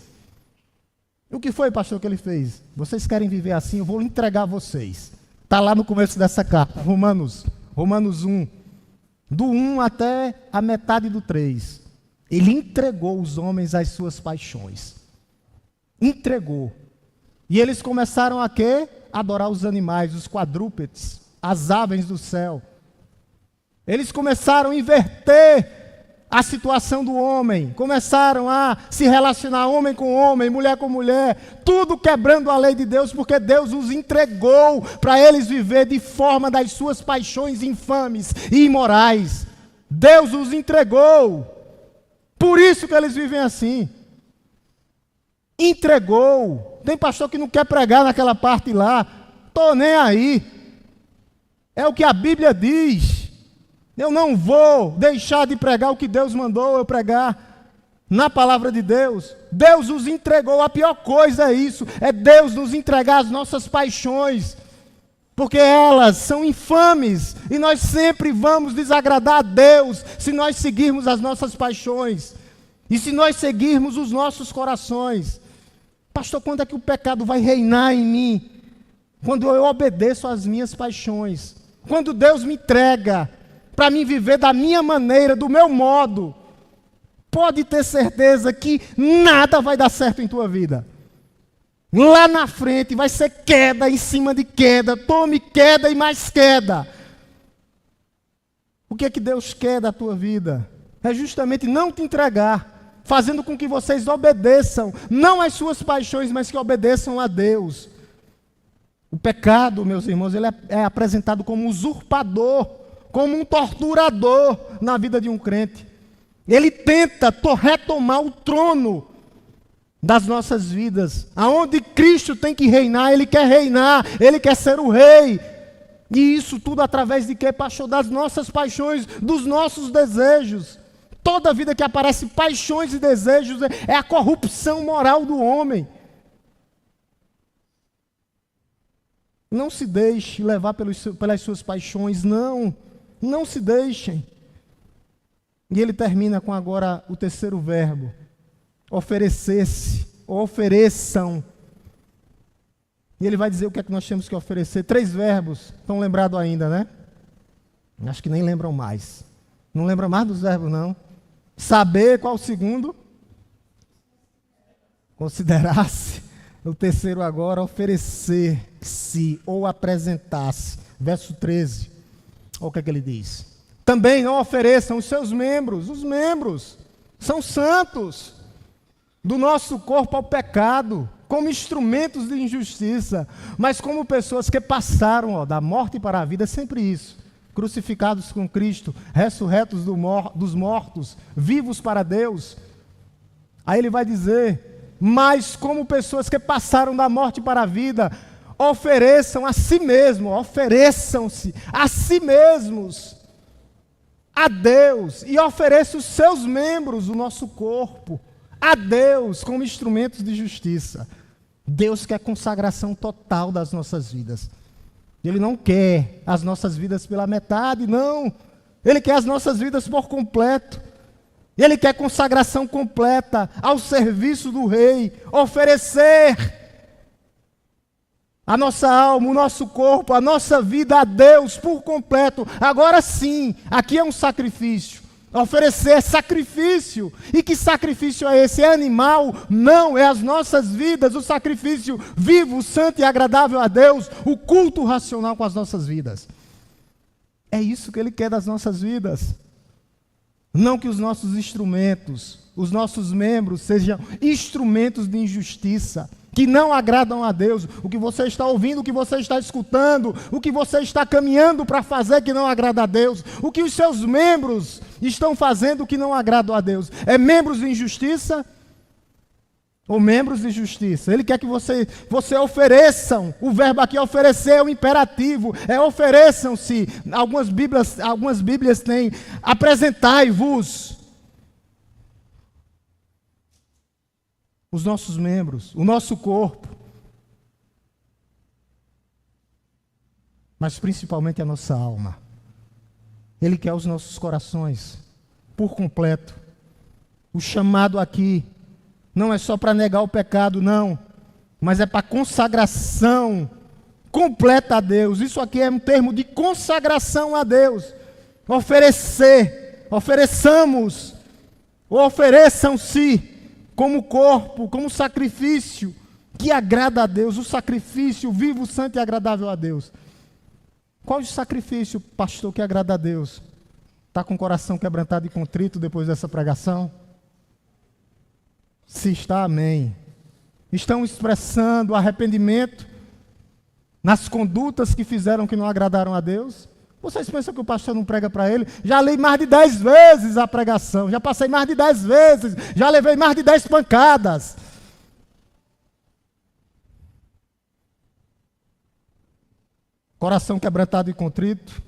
E o que foi, pastor, que ele fez? Vocês querem viver assim? Eu vou entregar a vocês. Está lá no começo dessa carta, Romanos 1. Do 1 até a metade do 3. Ele entregou os homens às suas paixões. Entregou. E eles começaram a quê? Adorar os animais, os quadrúpedes, as aves do céu. Eles começaram a inverter a situação do homem. Começaram a se relacionar homem com homem, mulher com mulher, tudo quebrando a lei de Deus, porque Deus os entregou para eles viver de forma das suas paixões infames e imorais. Deus os entregou. Por isso que eles vivem assim. Entregou. Tem pastor que não quer pregar naquela parte lá. Estou nem aí. É o que a Bíblia diz. Eu não vou deixar de pregar o que Deus mandou eu pregar na palavra de Deus. Deus os entregou. A pior coisa é isso. É Deus nos entregar as nossas paixões. Porque elas são infames. E nós sempre vamos desagradar a Deus se nós seguirmos as nossas paixões. E se nós seguirmos os nossos corações. Pastor, quando é que o pecado vai reinar em mim? Quando eu obedeço às minhas paixões. Quando Deus me entrega para mim viver da minha maneira, do meu modo. Pode ter certeza que nada vai dar certo em tua vida. Lá na frente vai ser queda em cima de queda. Tome queda e mais queda. O que é que Deus quer da tua vida? É justamente não te entregar, fazendo com que vocês obedeçam, não às suas paixões, mas que obedeçam a Deus. O pecado, meus irmãos, ele é apresentado como um usurpador, como um torturador na vida de um crente. Ele tenta retomar o trono das nossas vidas. Aonde Cristo tem que reinar, Ele quer reinar, Ele quer ser o rei. E isso tudo através de quê, pastor? Das nossas paixões, dos nossos desejos. Toda vida que aparece paixões e desejos é a corrupção moral do homem. Não se deixe levar pelas suas paixões, não. Não se deixem. E ele termina com agora o terceiro verbo. Oferecer-se, ofereçam. E ele vai dizer o que é que nós temos que oferecer. 3 verbos, estão lembrados ainda, né? Acho que nem lembram mais. Não lembram mais dos verbos, não. Saber, qual o segundo? Considerar-se. O terceiro agora, oferecer-se ou apresentar-se. Verso 13. Olha o que é que ele diz. Também não ofereçam os seus membros. Os membros são santos do nosso corpo ao pecado, como instrumentos de injustiça, mas como pessoas que passaram da morte para a vida, é sempre isso. Crucificados com Cristo, ressurretos dos mortos, vivos para Deus. Aí ele vai dizer, mas como pessoas que passaram da morte para a vida, ofereçam a si mesmos, ofereçam-se a si mesmos, a Deus, e ofereçam os seus membros, o nosso corpo, a Deus, como instrumentos de justiça. Deus quer consagração total das nossas vidas. Ele não quer as nossas vidas pela metade, não. Ele quer as nossas vidas por completo. Ele quer consagração completa ao serviço do Rei. Oferecer a nossa alma, o nosso corpo, a nossa vida a Deus por completo. Agora sim, aqui é um sacrifício. Oferecer sacrifício. E que sacrifício é esse? É animal? Não, é as nossas vidas, o sacrifício vivo, santo e agradável a Deus, o culto racional com as nossas vidas. É isso que Ele quer das nossas vidas. Não que os nossos instrumentos, os nossos membros sejam instrumentos de injustiça, que não agradam a Deus. O que você está ouvindo, o que você está escutando, o que você está caminhando para fazer que não agrada a Deus, o que os seus membros estão fazendo que não agrada a Deus, é membros de injustiça ou membros de justiça? Ele quer que você ofereçam. O verbo aqui oferecer é o imperativo, é ofereçam-se. Algumas Bíblias têm apresentai-vos. Os nossos membros, o nosso corpo, mas principalmente a nossa alma. Ele quer os nossos corações por completo. O chamado aqui não é só para negar o pecado, não, mas é para consagração completa a Deus. Isso aqui é um termo de consagração a Deus. Oferecer, ofereçamos, ofereçam-se como corpo, como sacrifício que agrada a Deus, o sacrifício vivo, santo e agradável a Deus. Qual é o sacrifício, pastor, que agrada a Deus? Está com o coração quebrantado e contrito depois dessa pregação? Se está, amém. Estão expressando arrependimento nas condutas que fizeram que não agradaram a Deus? Vocês pensam que o pastor não prega para ele? Já li mais de 10 vezes a pregação, já passei mais de 10 vezes, já levei mais de 10 pancadas. Coração quebrantado e contrito,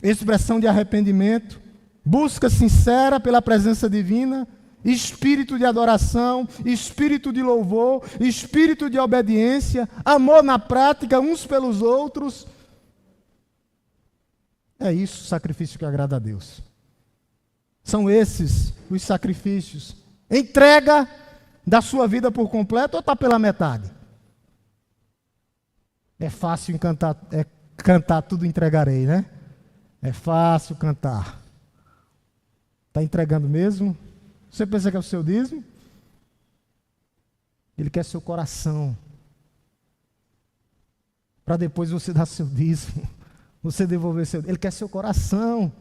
expressão de arrependimento, busca sincera pela presença divina, espírito de adoração, espírito de louvor, espírito de obediência, amor na prática uns pelos outros. É isso o sacrifício que agrada a Deus. São esses os sacrifícios. Entrega da sua vida por completo ou está pela metade? É fácil cantar tudo entregarei, né? É fácil cantar. Está entregando mesmo? Você pensa que é o seu dízimo? Ele quer seu coração. Para depois você dar seu dízimo. Você devolver seu... Ele quer seu coração.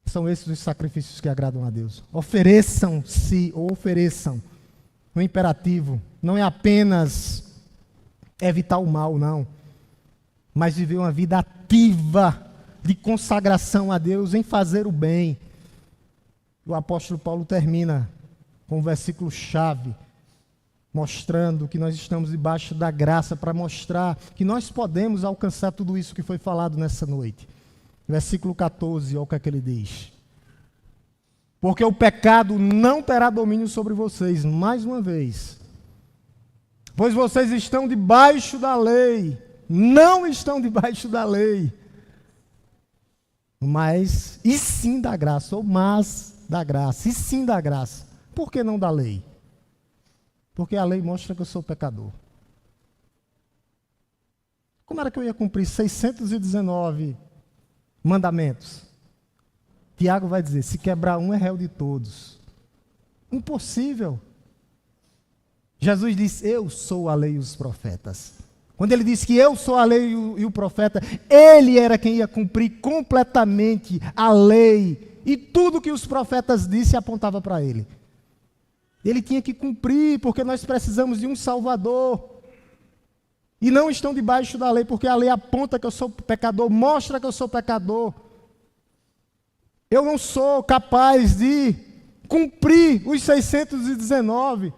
São esses os sacrifícios que agradam a Deus. Ofereçam-se ou ofereçam. O imperativo não é apenas evitar o mal, não. Mas viver uma vida ativa de consagração a Deus em fazer o bem. O apóstolo Paulo termina com o versículo chave. mostrando que nós estamos debaixo da graça, para mostrar que nós podemos alcançar tudo isso que foi falado nessa noite. Versículo 14, olha o que é que ele diz. Porque o pecado não terá domínio sobre vocês, mais uma vez. Pois vocês estão debaixo da lei, não estão debaixo da lei. Mas, e sim da graça, ou mas da graça, e sim da graça. Por que não da lei? Porque a lei mostra que eu sou pecador. Como era que eu ia cumprir 619 mandamentos? Tiago vai dizer, se quebrar um é réu de todos. Impossível. Jesus disse, eu sou a lei e os profetas. Quando ele disse que eu sou a lei e o profeta, ele era quem ia cumprir completamente a lei. E tudo que os profetas disseram apontava para ele. Ele tinha que cumprir, porque nós precisamos de um Salvador. E não estão debaixo da lei, porque a lei aponta que eu sou pecador, mostra que eu sou pecador. Eu não sou capaz de cumprir os 619,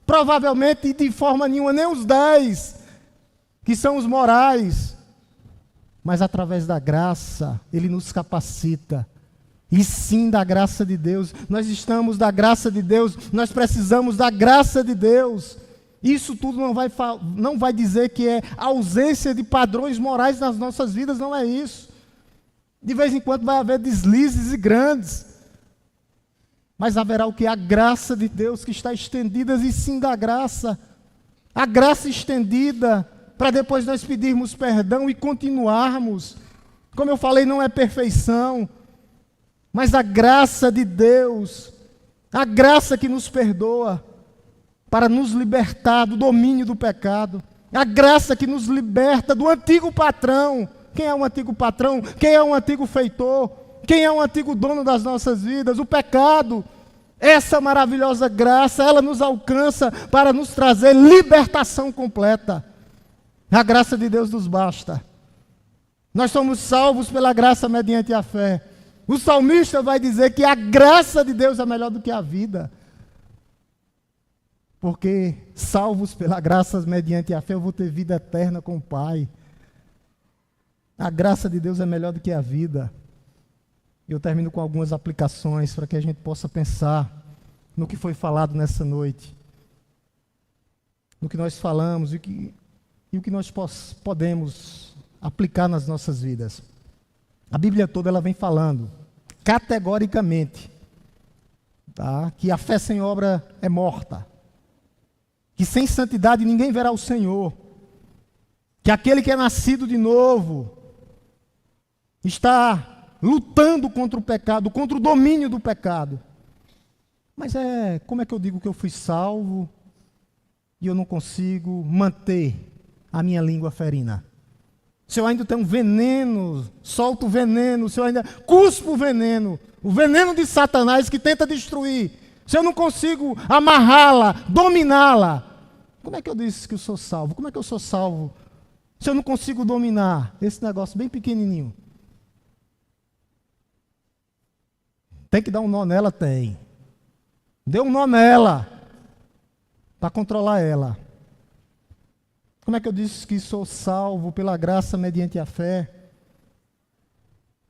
provavelmente de forma nenhuma, nem os 10, que são os morais. Mas através da graça, Ele nos capacita. E sim, da graça de Deus. Nós estamos da graça de Deus, nós precisamos da graça de Deus. Isso tudo não vai dizer que é ausência de padrões morais nas nossas vidas, não é isso. De vez em quando vai haver deslizes e grandes. Mas haverá o que? A graça de Deus que está estendida, e sim da graça. A graça estendida, para depois nós pedirmos perdão e continuarmos. Como eu falei, não é perfeição, mas a graça de Deus, a graça que nos perdoa, para nos libertar do domínio do pecado. A graça que nos liberta do antigo patrão. Quem é o antigo patrão? Quem é o antigo feitor? Quem é o antigo dono das nossas vidas? O pecado. Essa maravilhosa graça, ela nos alcança para nos trazer libertação completa. A graça de Deus nos basta. Nós somos salvos pela graça mediante a fé. O salmista vai dizer que a graça de Deus é melhor do que a vida. Porque salvos pela graça mediante a fé, eu vou ter vida eterna com o Pai. A graça de Deus é melhor do que a vida. Eu termino com algumas aplicações para que a gente possa pensar no que foi falado nessa noite. No que nós falamos e o que nós podemos aplicar nas nossas vidas. A Bíblia toda ela vem falando, categoricamente, tá? Que a fé sem obra é morta. Que sem santidade ninguém verá o Senhor. Que aquele que é nascido de novo está lutando contra o pecado, contra o domínio do pecado. Mas como é que eu digo que eu fui salvo e eu não consigo manter a minha língua ferina? Se eu ainda tenho veneno, solto veneno, se eu ainda cuspo o veneno de Satanás que tenta destruir, se eu não consigo amarrá-la, dominá-la, como é que eu disse que eu sou salvo? Como é que eu sou salvo se eu não consigo dominar esse negócio bem pequenininho? Tem que dar um nó nela? Tem. Dê um nó nela para controlar ela. Como é que eu disse que sou salvo pela graça mediante a fé?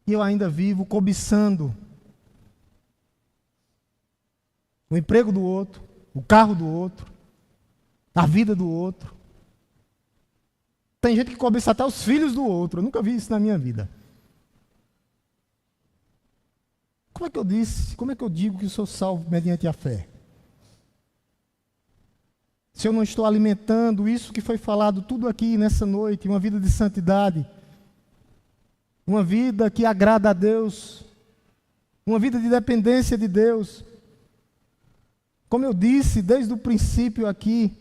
E eu ainda vivo cobiçando o emprego do outro, o carro do outro, a vida do outro. Tem gente que cobiça até os filhos do outro. Eu nunca vi isso na minha vida. Como é que eu digo que sou salvo mediante a fé? Se eu não estou alimentando isso que foi falado tudo aqui nessa noite, uma vida de santidade, uma vida que agrada a Deus, uma vida de dependência de Deus. Como eu disse desde o princípio aqui,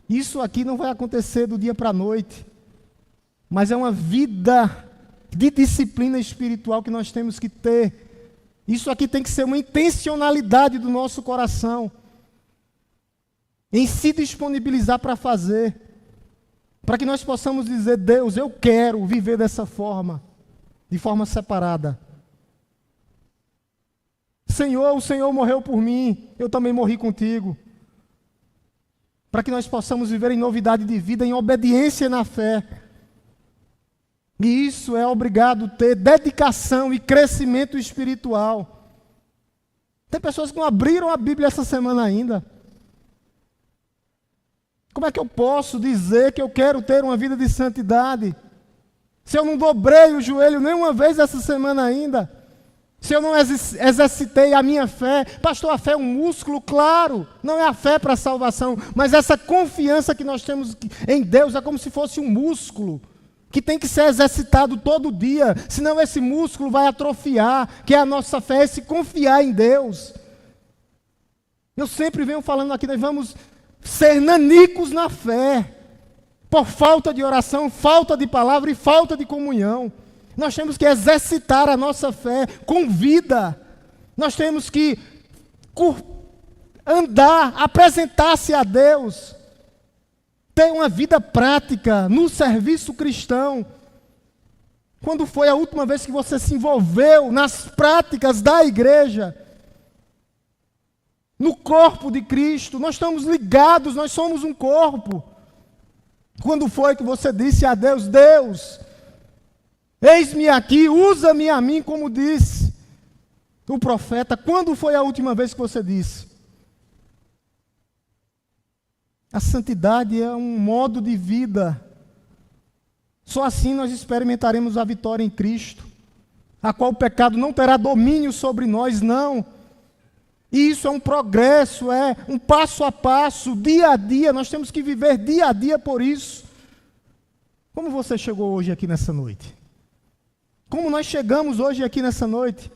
isso aqui não vai acontecer do dia para a noite, mas é uma vida de disciplina espiritual que nós temos que ter. Isso aqui tem que ser uma intencionalidade do nosso coração, em se disponibilizar para fazer, para que nós possamos dizer, Deus, eu quero viver dessa forma, de forma separada. Senhor, o Senhor morreu por mim, eu também morri contigo. para que nós possamos viver em novidade de vida, em obediência na fé. E isso é obrigado ter dedicação e crescimento espiritual. Tem pessoas que não abriram a Bíblia essa semana ainda. Como é que eu posso dizer que eu quero ter uma vida de santidade se eu não dobrei o joelho nenhuma vez essa semana ainda? Se eu não exercitei a minha fé? Pastor, a fé é um músculo? Claro, não é a fé para a salvação, mas essa confiança que nós temos em Deus é como se fosse um músculo que tem que ser exercitado todo dia, senão esse músculo vai atrofiar, que é a nossa fé, esse confiar em Deus. Eu sempre venho falando aqui, nós vamos ser nanicos na fé, por falta de oração, falta de palavra e falta de comunhão. Nós temos que exercitar a nossa fé com vida. Nós temos que andar, apresentar-se a Deus. Ter uma vida prática no serviço cristão. Quando foi a última vez que você se envolveu nas práticas da igreja? No corpo de Cristo. Nós estamos ligados, nós somos um corpo. Quando foi que você disse a Deus: Deus, eis-me aqui, usa-me a mim, como disse o profeta? Quando foi a última vez que você disse? A santidade é um modo de vida. Só assim nós experimentaremos a vitória em Cristo, a qual o pecado não terá domínio sobre nós, não. E isso é um progresso, é um passo a passo, dia a dia. Nós temos que viver dia a dia por isso. Como você chegou hoje aqui nessa noite? Como nós chegamos hoje aqui nessa noite?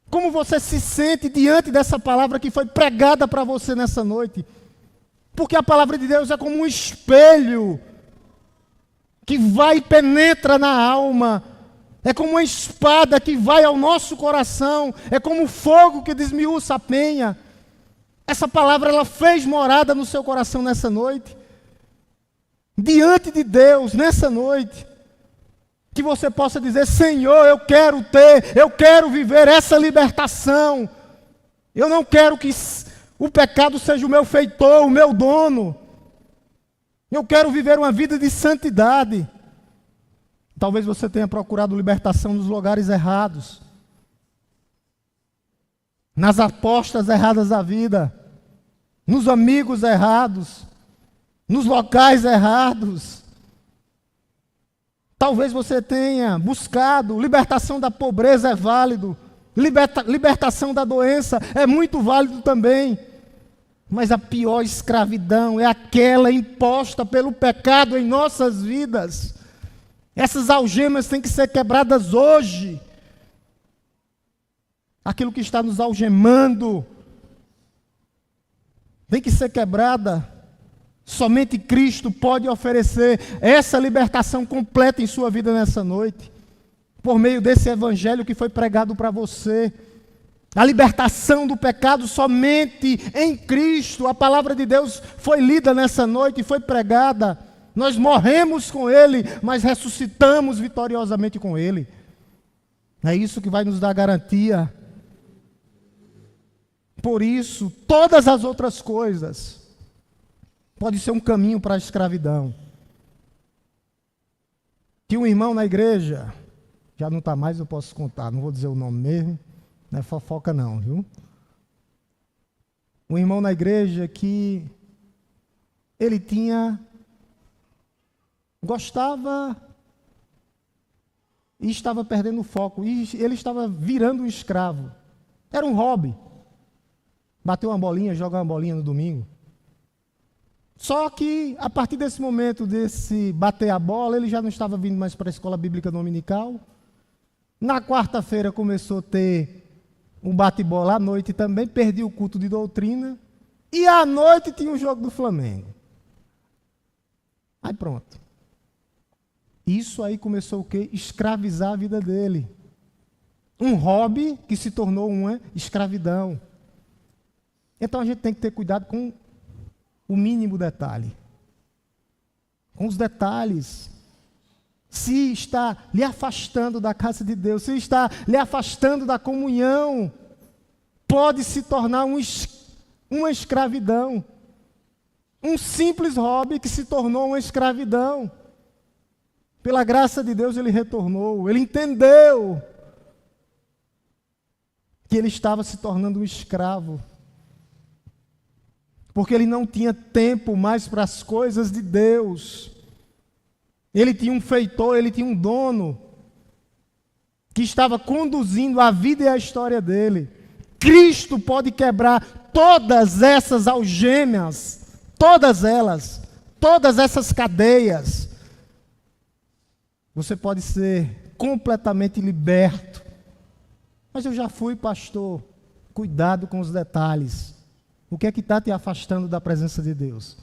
Como você se sente diante dessa palavra que foi pregada para você nessa noite? Porque a palavra de Deus é como um espelho que vai e penetra na alma. É como uma espada que vai ao nosso coração. É como fogo que desmiuça a penha. Essa palavra, ela fez morada no seu coração nessa noite. Diante de Deus, nessa noite. Que você possa dizer: Senhor, eu quero viver essa libertação. Eu não quero que o pecado seja o meu feitor, o meu dono. Eu quero viver uma vida de santidade. Talvez você tenha procurado libertação nos lugares errados, nas apostas erradas da vida, nos amigos errados, nos locais errados. Talvez você tenha buscado libertação da pobreza, é válido. Libertação da doença é muito válido também. Mas a pior escravidão é aquela imposta pelo pecado em nossas vidas. Essas algemas têm que ser quebradas hoje. Aquilo que está nos algemando tem que ser quebrada. Somente Cristo pode oferecer essa libertação completa em sua vida nessa noite, por meio desse evangelho que foi pregado para você. A libertação do pecado somente em Cristo. A palavra de Deus foi lida nessa noite e foi pregada. Nós morremos com Ele, mas ressuscitamos vitoriosamente com Ele. É isso que vai nos dar garantia. Por isso, todas as outras coisas pode ser um caminho para a escravidão. Tinha um irmão na igreja, já não está mais, eu posso contar, não vou dizer o nome mesmo, não é fofoca não, viu? Um irmão na igreja que ele gostava e estava perdendo o foco, e ele estava virando um escravo. Era um hobby. Bater uma bolinha, jogar uma bolinha no domingo. Só que, a partir desse momento, desse bater a bola, ele já não estava vindo mais para a escola bíblica dominical. Na quarta-feira começou a ter um bate-bola à noite também, perdi o culto de doutrina, e à noite tinha o jogo do Flamengo. Aí pronto. Isso aí começou o quê? Escravizar a vida dele. Um hobby que se tornou uma escravidão. Então a gente tem que ter cuidado com o mínimo detalhe. Com os detalhes. Se está lhe afastando da casa de Deus, se está lhe afastando da comunhão, pode se tornar uma escravidão. Um simples hobby que se tornou uma escravidão. Pela graça de Deus ele retornou, ele entendeu que ele estava se tornando um escravo. Porque ele não tinha tempo mais para as coisas de Deus. Ele tinha um feitor, ele tinha um dono que estava conduzindo a vida e a história dele. Cristo pode quebrar todas essas algemas, todas elas, todas essas cadeias. Você pode ser completamente liberto. Mas eu já fui pastor. Cuidado com os detalhes. O que é que está te afastando da presença de Deus?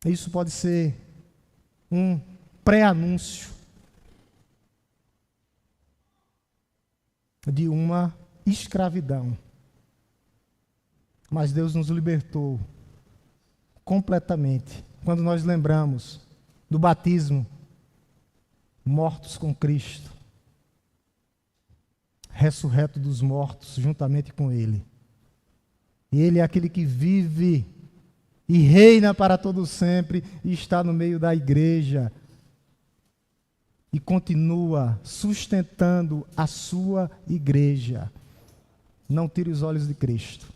Isso pode ser um pré-anúncio de uma escravidão. Mas Deus nos libertou completamente quando nós lembramos do batismo, mortos com Cristo, ressurreto dos mortos juntamente com Ele. E Ele é aquele que vive e reina para todo sempre e está no meio da igreja e continua sustentando a sua igreja. Não tire os olhos de Cristo.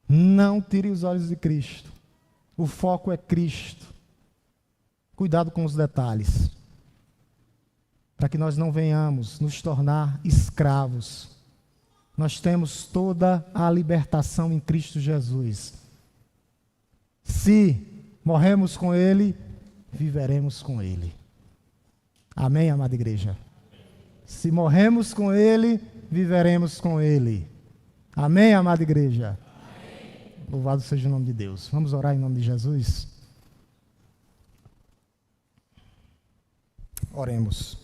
Não tire os olhos de Cristo. O foco é Cristo. Cuidado com os detalhes, para que nós não venhamos nos tornar escravos. Nós temos toda a libertação em Cristo Jesus. Se morremos com Ele, viveremos com Ele. Amém, amada igreja? Se morremos com Ele, viveremos com Ele. Amém, amada igreja? Amém. Louvado seja o nome de Deus. Vamos orar em nome de Jesus? Oremos.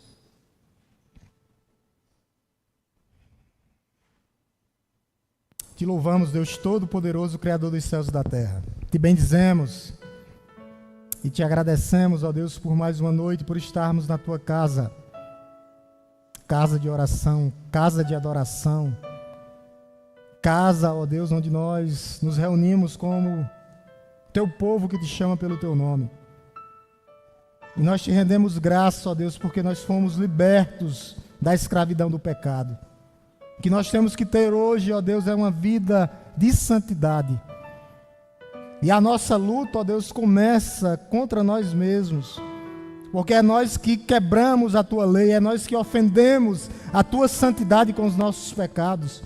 Te louvamos, Deus Todo-Poderoso, Criador dos céus e da terra. Te bendizemos e te agradecemos, ó Deus, por mais uma noite, por estarmos na Tua casa. Casa de oração, casa de adoração. Casa, ó Deus, onde nós nos reunimos como Teu povo que te chama pelo Teu nome. E nós te rendemos graça, ó Deus, porque nós fomos libertos da escravidão do pecado. O que nós temos que ter hoje, ó Deus, é uma vida de santidade. E a nossa luta, ó Deus, começa contra nós mesmos. Porque é nós que quebramos a Tua lei, é nós que ofendemos a Tua santidade com os nossos pecados.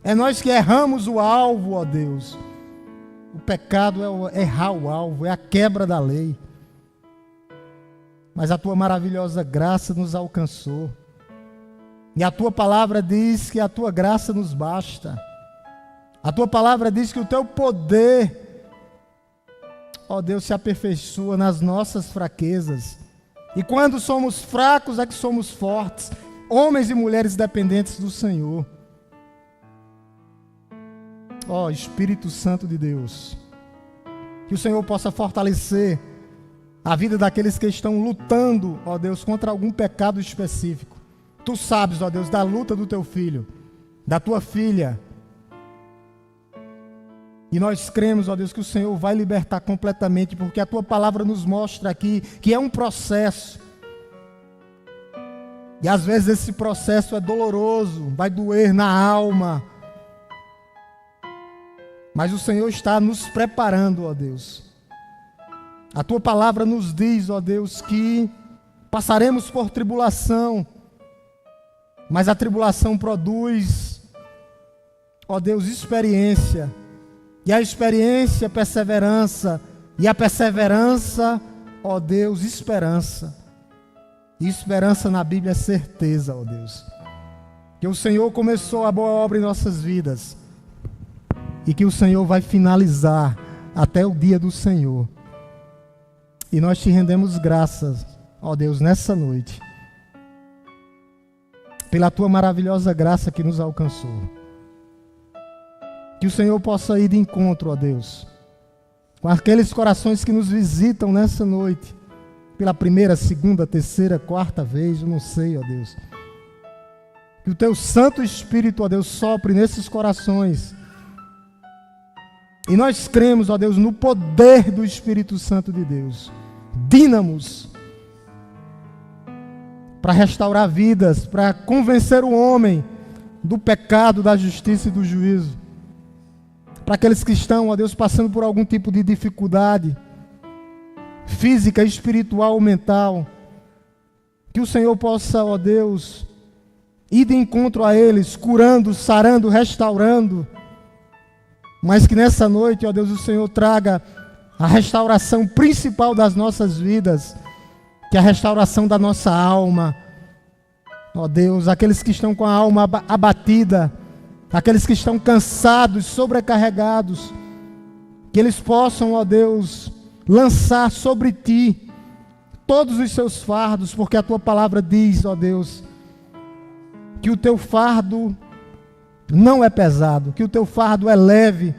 É nós que erramos o alvo, ó Deus. O pecado é errar o alvo, é a quebra da lei. Mas a Tua maravilhosa graça nos alcançou. E a Tua palavra diz que a Tua graça nos basta. A Tua palavra diz que o Teu poder, ó Deus, se aperfeiçoa nas nossas fraquezas. E quando somos fracos é que somos fortes. Homens e mulheres dependentes do Senhor. Ó Espírito Santo de Deus, que o Senhor possa fortalecer a vida daqueles que estão lutando, ó Deus, contra algum pecado específico. Tu sabes, ó Deus, da luta do Teu filho, da Tua filha. E nós cremos, ó Deus, que o Senhor vai libertar completamente, porque a Tua palavra nos mostra aqui que é um processo. E às vezes esse processo é doloroso, vai doer na alma. Mas o Senhor está nos preparando, ó Deus. A Tua palavra nos diz, ó Deus, que passaremos por tribulação, mas a tribulação produz, ó Deus, experiência. E a experiência, perseverança. E a perseverança, ó Deus, esperança. E esperança na Bíblia é certeza, ó Deus. Que o Senhor começou a boa obra em nossas vidas. E que o Senhor vai finalizar até o dia do Senhor. E nós te rendemos graças, ó Deus, nessa noite. Pela Tua maravilhosa graça que nos alcançou. Que o Senhor possa ir de encontro, ó Deus, com aqueles corações que nos visitam nessa noite, pela primeira, segunda, terceira, quarta vez, eu não sei, ó Deus. Que o Teu Santo Espírito, ó Deus, sopre nesses corações, E nós cremos, ó Deus, no poder do Espírito Santo de Deus. Dínamos para restaurar vidas, para convencer o homem do pecado, da justiça e do juízo. Para aqueles que estão, ó Deus, passando por algum tipo de dificuldade física, espiritual ou mental, que o Senhor possa, ó Deus, ir de encontro a eles, curando, sarando, restaurando, mas que nessa noite, ó Deus, o Senhor traga a restauração principal das nossas vidas, que é a restauração da nossa alma. Ó Deus, aqueles que estão com a alma abatida, aqueles que estão cansados, sobrecarregados, que eles possam, ó Deus, lançar sobre Ti todos os seus fardos, porque a Tua palavra diz, ó Deus, que o Teu fardo não é pesado, que o Teu fardo é leve,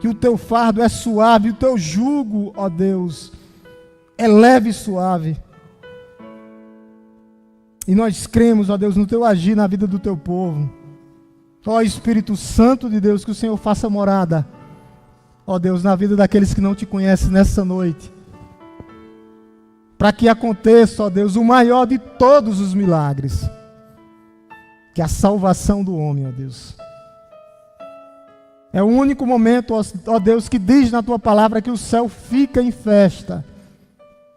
que o Teu fardo é suave, o Teu jugo, ó Deus, é leve e suave. E nós cremos, ó Deus, no Teu agir na vida do Teu povo. Ó Espírito Santo de Deus, que o Senhor faça morada, ó Deus, na vida daqueles que não Te conhecem nessa noite. Para que aconteça, ó Deus, o maior de todos os milagres, que é a salvação do homem, ó Deus. É o único momento, ó Deus, que diz na Tua palavra que o céu fica em festa.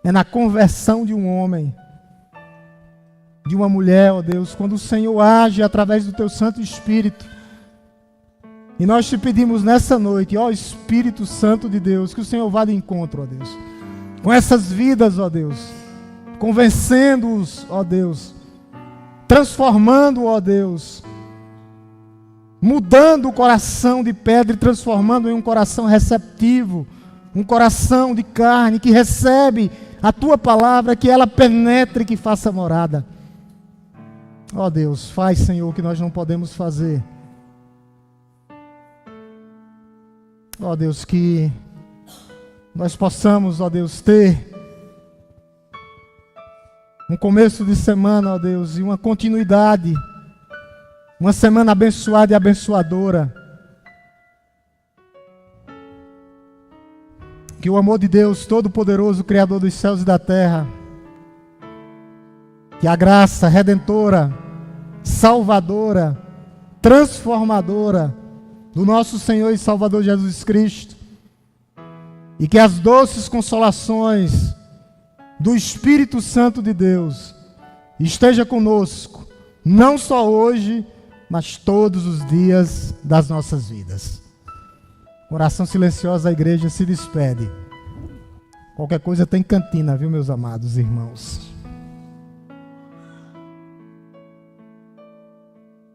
É na conversão de um homem, de uma mulher, ó Deus, quando o Senhor age através do Teu Santo Espírito. E nós Te pedimos nessa noite, ó Espírito Santo de Deus, que o Senhor vá de encontro, ó Deus, com essas vidas, ó Deus, convencendo-os, ó Deus, transformando, ó Deus, mudando o coração de pedra e transformando em um coração receptivo, um coração de carne que recebe a Tua palavra, que ela penetre e que faça morada. Ó Deus, faz, Senhor, o que nós não podemos fazer. Ó Deus, que nós possamos, ó Deus, ter um começo de semana, ó Deus, e uma continuidade, uma semana abençoada e abençoadora. Que o amor de Deus Todo-Poderoso, Criador dos céus e da terra, que a graça redentora, salvadora, transformadora do nosso Senhor e Salvador Jesus Cristo, e que as doces consolações do Espírito Santo de Deus esteja conosco, não só hoje, mas todos os dias das nossas vidas. Oração silenciosa, a igreja se despede. Qualquer coisa tem cantina, viu, meus amados irmãos?